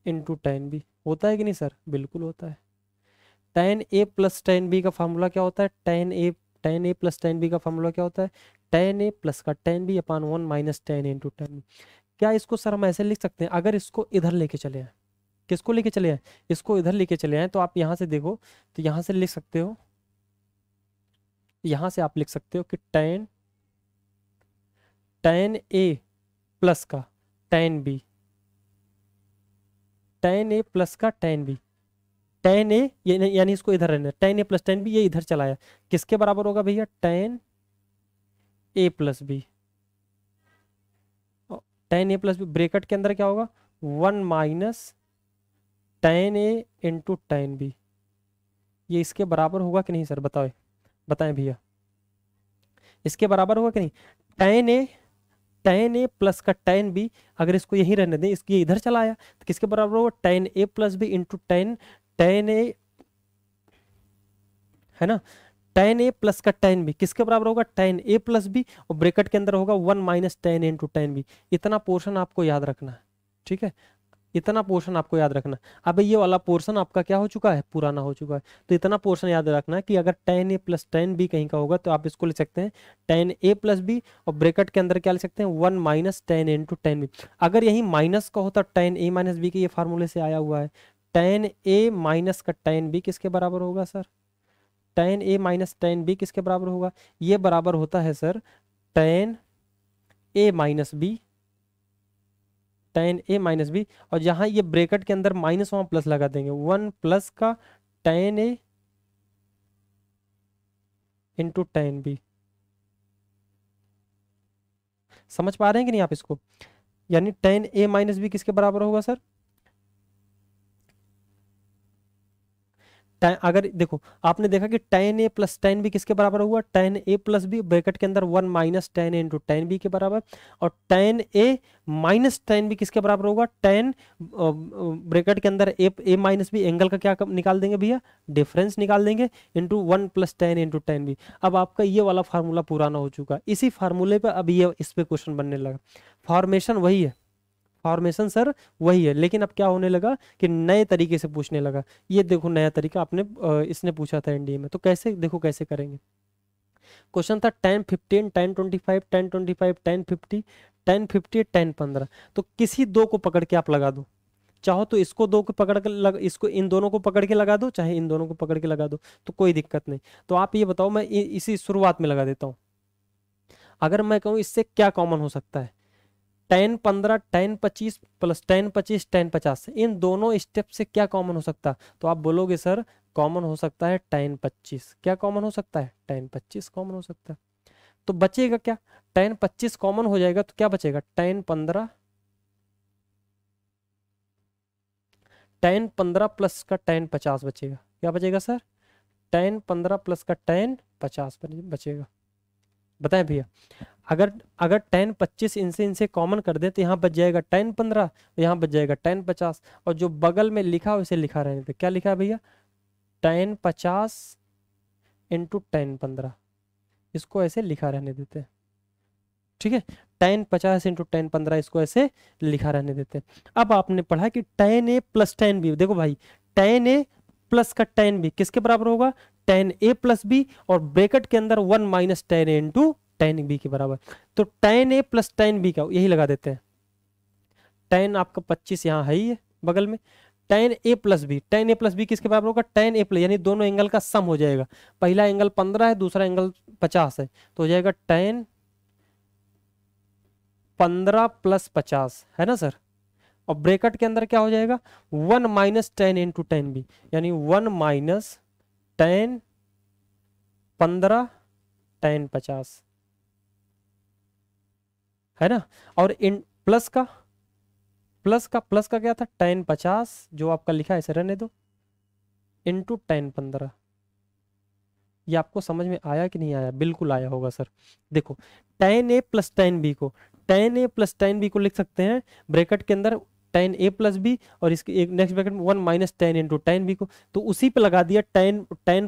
S1: इंटू टेन बी। होता है कि नहीं सर? बिल्कुल होता है। टेन ए प्लस टेन बी का फार्मूला क्या होता है? टेन ए प्लस टेन बी का फार्मूला क्या होता है? टेन ए प्लस का टेन बी अपान 1 माइनस टेन इंटू टेन। क्या इसको सर हम ऐसे लिख सकते हैं? अगर इसको इधर लेके चले आए, किसको लेके चले आए? इसको इधर लेके चले आए, तो आप यहाँ से देखो, तो यहाँ से लिख सकते हो, यहाँ से आप लिख सकते हो कि टेन टेन ए प्लस का टेन बी, टेन ए प्लस का टेन बी, टेन ए यानी इसको इधर रहने, टेन ए प्लस टेन बी, ये इधर चलाया, किसके बराबर होगा भैया? टेन ए प्लस बी। टेन ए प्लस बी ब्रेकेट के अंदर क्या होगा? 1 माइनस टेन ए इंटू टेन बी। ये इसके बराबर होगा कि नहीं सर? बताओ, बताएं भैया, इसके बराबर होगा कि नहीं? Ten A tan a plus का tan b, अगर इसको यहीं रहने दें, इसकी इधर चला आया तो किसके बराबर होगा, tan a plus B into tan a, है ना। tan a प्लस का tan b किसके बराबर होगा, tan a प्लस बी, और ब्रैकेट के अंदर होगा 1 minus tan a into tan b। इतना पोर्शन आपको याद रखना है, ठीक है, इतना पोर्शन आपको याद रखना। अब ये वाला पोर्शन आपका क्या हो चुका है, पुराना हो चुका है, तो इतना पोर्शन याद रखना है कि अगर tan a plus tan b कहीं का होगा तो आप इसको ले सकते हैं tan a प्लस b, और ब्रैकेट के अंदर क्या ले सकते हैं, 1 minus tan a into tan b। अगर यही माइनस का होता tan a माइनस b के, ये फार्मूले से आया हुआ है, tan a माइनस का tan b किसके बराबर होगा sir, tan a minus tan b किसके बराबर होगा, ये बराबर होता है sir tan a minus b, tan a minus B, और जहां ये ब्रैकेट के अंदर माइनस वहां प्लस लगा देंगे, 1 प्लस का tan a into tan b। समझ पा रहे हैं कि नहीं आप इसको, यानी tan a माइनस बी किसके बराबर होगा सर, अगर देखो आपने देखा कि tan a plus tan b किसके बराबर हुआ, tan a plus B, bracket के अंदर 1 minus tan a into tan b के बराबर, और tan a minus tan b किसके बराबर होगा, tan ब्रैकेट के अंदर a माइनस बी, एंगल का क्या निकाल देंगे भैया, डिफरेंस निकाल देंगे, into 1 plus tan into tan b। अब आपका ये वाला फार्मूला पुराना हो चुका है, इसी फार्मूले पर अब ये इस पे क्वेश्चन बनने लगा। फॉर्मेशन वही है, फॉर्मेशन सर वही है, लेकिन अब क्या होने लगा कि नए तरीके से पूछने लगा। ये देखो नया तरीका आपने इसने पूछा था एनडीए में, तो कैसे देखो कैसे करेंगे। क्वेश्चन था tan 15 tan 25 tan 25 tan 50 tan 50 tan 15, तो किसी दो को पकड़ के आप लगा दो, चाहो तो इसको दो को पकड़ के इसको इन दोनों को पकड़ के लगा दो, चाहे इन दोनों को पकड़ के लगा दो, तो कोई दिक्कत नहीं। तो आप ये बताओ, मैं इसी शुरुआत में लगा देता हूँ। अगर मैं कहूँ इससे क्या कॉमन हो सकता है, tan 15 tan 25 plus tan 25 tan 50 से इन दोनों स्टेप से क्या कॉमन हो सकता है, तो आप बोलोगे सर कॉमन हो सकता है tan 25। क्या कॉमन हो सकता है, tan 25 कॉमन हो सकता है। तो बचेगा क्या, tan 25 कॉमन हो जाएगा तो क्या बचेगा, tan 15, tan 15 प्लस का tan 50 बचेगा। क्या बचेगा सर, tan 15 प्लस का tan 50 बचेगा। बताएं भैया, अगर अगर tan 25 इनसे इनसे कॉमन कर दें तो यहाँ बच जाएगा tan 15, यहाँ बच जाएगा tan 50, और जो बगल में लिखा है उसे लिखा रहने दे। क्या लिखा है भैया, tan 50 इंटू tan 15, इसको ऐसे लिखा रहने देते हैं, ठीक है। tan 50 इंटू tan 15 इसको ऐसे लिखा रहने देते हैं। अब आपने पढ़ा कि tan a plus tan b, देखो भाई tan a प्लस का tan b किसके बराबर होगा, tan a प्लस b, और ब्रैकेट के अंदर 1 minus tan a into tan b के बराबर। तो tan a plus tan b का यही लगा देते हैं, tan आपका 25 यहाँ है ही है बगल में, tan a plus B, tan a plus B किसके बराबर होगा, tan a प्लस, यानी दोनों एंगल का सम हो जाएगा। पहला एंगल 15 है, दूसरा एंगल 50 है, तो हो जाएगा tan 15 प्लस 50, है ना सर। और ब्रैकेट के अंदर क्या हो जाएगा, 1 minus tan into tan b, यानी 1 माइनस tan 15 tan 50, है ना। और इन प्लस का क्या था, tan 50 जो आपका लिखा है इसे रहने दो, इंटू tan 15। ये आपको समझ में आया कि नहीं आया, बिल्कुल आया होगा सर। देखो tan a plus tan b को, tan a plus tan b को लिख सकते हैं ब्रैकेट के अंदर tan a प्लस बी, और इसके एक नेक्स्ट ब्रैकेट में 1 minus tan into tan b को, तो उसी पे लगा दिया tan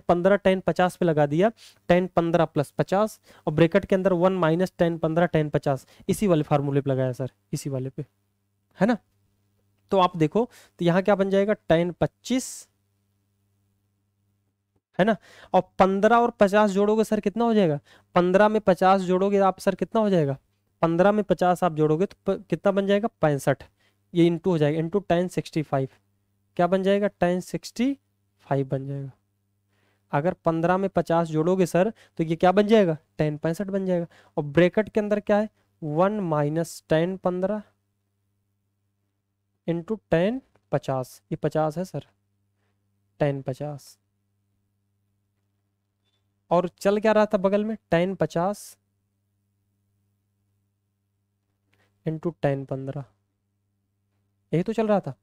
S1: 15 tan 50 पे लगा दिया tan 15 प्लस 50, और ब्रैकेट के अंदर 1 माइनस tan 15 tan 50, इसी वाले फार्मूले पे लगाया सर, इसी वाले पे, है ना। तो आप देखो तो यहाँ क्या बन जाएगा, tan 25, है ना, और 15 और 50 जोड़ोगे सर कितना हो जाएगा, 15 में 50 जोड़ोगे आप सर कितना हो जाएगा, 15 में 50 आप जोड़ोगे तो कितना बन जाएगा, 65, ये इंटू हो जाएगा, इंटू tan 65, क्या बन जाएगा, tan 65 बन जाएगा। अगर 15 में 50 जोड़ोगे सर तो ये क्या बन जाएगा, tan 65 बन जाएगा। और ब्रैकेट के अंदर क्या है, 1 माइनस tan 15 इंटू tan 50, ये 50 है सर, tan 50, और चल क्या रहा था बगल में, tan 50 इंटू tan 15, यही तो चल रहा था।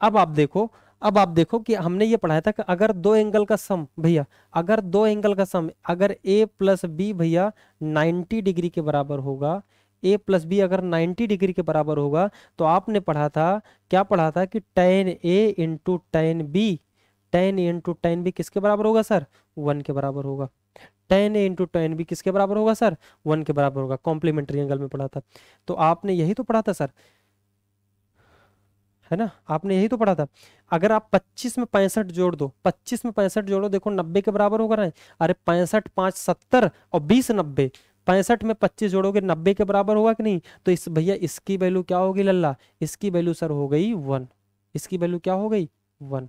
S1: अब आप देखो कि हमने ये पढ़ाया था कि अगर दो एंगल का सम भैया, अगर दो एंगल का सम, अगर a प्लस बी भैया 90 डिग्री के बराबर होगा, ए प्लस बी अगर 90 डिग्री के बराबर होगा तो आपने पढ़ा था, क्या पढ़ा था कि tan A into tan B, tan A into tan B किसके बराबर होगा सर? 1 के बराबर होगा। tan A into tan B किसके बराबर होगा सर? 1 के बराबर होगा। कॉम्प्लीमेंट्री एंगल में पढ़ा था, तो आपने यही तो पढ़ा था सर, है ना? आपने यही तो पढ़ा था। अगर आप 25 में 65 जोड़ दो, 25 में 65 जोड़ो, देखो 90 के बराबर होगा ना। अरे 65 5 70 और 20 90, 65 में 25 जोड़ोगे 90 के बराबर होगा कि नहीं? तो इस भैया इसकी वैल्यू क्या होगी लल्ला? इसकी वैल्यू सर हो गई 1। इसकी वैल्यू क्या हो गई? 1।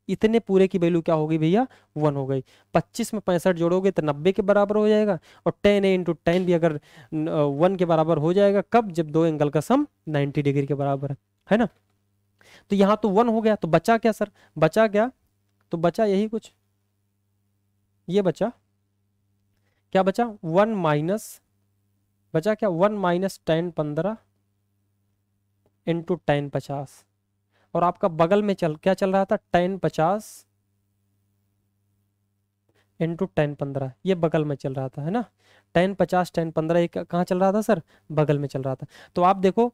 S1: इतने पूरे की वैल्यू क्या हो गई भैया? 1 हो गई। 25 में 65 जोड़ोगे तो 90 के बराबर हो जाएगा, और tan a इंटू tan भी अगर 1 के बराबर हो जाएगा, कब? जब दो एंगल का सम 90 डिग्री के बराबर है ना? तो यहाँ तो 1 हो गया, तो बचा क्या सर? बचा क्या? तो बचा यही कुछ, ये बचा क्या? बचा 1 माइनस, बचा क्या? 1 माइनस tan 15 इंटू tan 50, और आपका बगल में क्या चल रहा था? tan 50 इंटू tan 15, ये बगल में चल रहा था, है ना? tan 50 tan 15 ये कहाँ चल रहा था सर? बगल में चल रहा था। तो आप देखो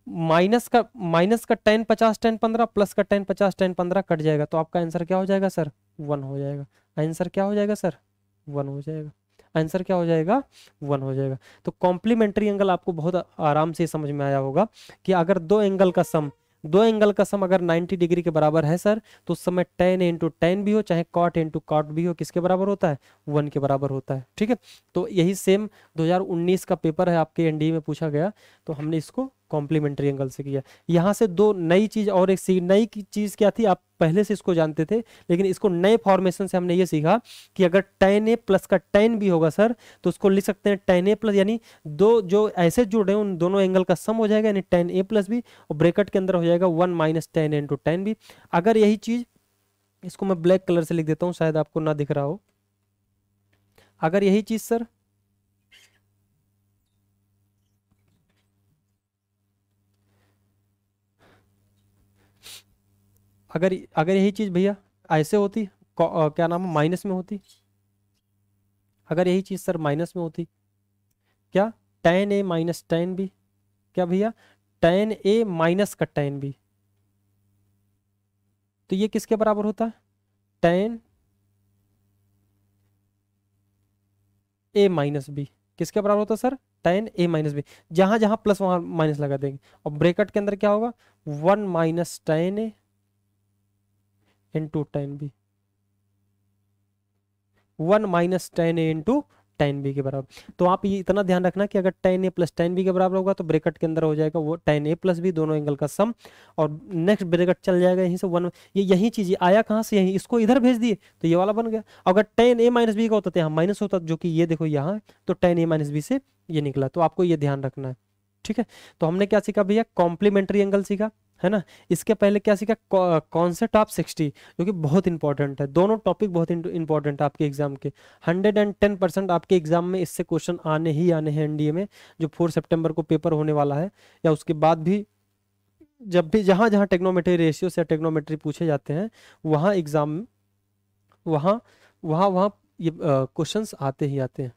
S1: माइनस का tan 50 tan 15 प्लस का tan 50 tan 15 कट जाएगा, तो आपका आंसर क्या हो जाएगा सर? 1 हो जाएगा। आंसर क्या हो जाएगा सर? 1 हो जाएगा। आंसर क्या हो जाएगा? 1 हो जाएगा। तो कॉम्प्लीमेंट्री एंगल आपको बहुत आराम से समझ में आया होगा कि अगर दो एंगल का सम अगर 90 डिग्री के बराबर है सर, तो उस समय tan इंटू tan भी हो चाहे cot इंटू cot भी हो, किसके बराबर होता है? 1 के बराबर होता है। ठीक है, तो यही सेम 2019 का पेपर है, आपके एनडीए में पूछा गया, तो हमने इसको कॉम्प्लीमेंट्री एंगल से किया। यहाँ से दो नई चीज और एक नई चीज क्या थी? आप पहले से इसको जानते थे, लेकिन इसको नए फॉर्मेशन से हमने ये सीखा कि अगर tan a प्लस का tan भी होगा सर, तो उसको लिख सकते हैं tan a प्लस, यानी दो जो ऐसे जुड़े हैं उन दोनों एंगल का सम हो जाएगा, यानी tan a प्लस बी, और ब्रैकेट के अंदर हो जाएगा 1 minus tan into tan B. अगर यही चीज, इसको मैं ब्लैक कलर से लिख देता हूँ, शायद आपको ना दिख रहा हो। अगर यही चीज सर, अगर यही चीज भैया ऐसे होती, क्या नाम है, माइनस में होती, अगर यही चीज सर माइनस में होती, क्या? tan a minus tan b, क्या भैया? tan a माइनस का tan b, तो ये किसके बराबर होता है? tan a माइनस b किसके बराबर होता है sir? tan a minus b। जहां जहां प्लस वहां माइनस लगा देंगे, और ब्रैकेट के अंदर क्या होगा? 1 minus tan a into tan b, 1 minus tan a into tan b के बराबर। तो आप ये इतना ध्यान रखना कि अगर tan a plus tan b के बराबर होगा तो ब्रैकेट के अंदर हो जाएगा वो tan a प्लस b, दोनों एंगल का सम, और नेक्स्ट ब्रैकेट चल जाएगा यहीं से 1। ये यही चीज आया कहाँ से? यही, इसको इधर भेज दिए तो ये वाला बन गया। अगर tan a माइनस बी का होता तो यहाँ माइनस होता, जो कि ये देखो यहाँ, तो tan a माइनस बी से ये निकला। तो आपको ये ध्यान रखना है। ठीक है, तो हमने क्या सीखा भैया? कॉम्प्लीमेंट्री एंगल सीखा, है ना? इसके पहले क्या सीखा? कॉन्सेप्ट ऑफ 60, जो कि बहुत इंपॉर्टेंट है। दोनों टॉपिक बहुत इंपॉर्टेंट है आपके एग्जाम के। 110% आपके एग्जाम में इससे क्वेश्चन आने ही आने हैं एनडीए में, जो 4 सितंबर को पेपर होने वाला है, या उसके बाद भी जब भी जहां जहां टेक्नोमेट्री रेशियो से टेक्नोमेट्री पूछे जाते हैं, वहां एग्जाम, वहां वहां वहां ये क्वेश्चंस आते ही आते हैं।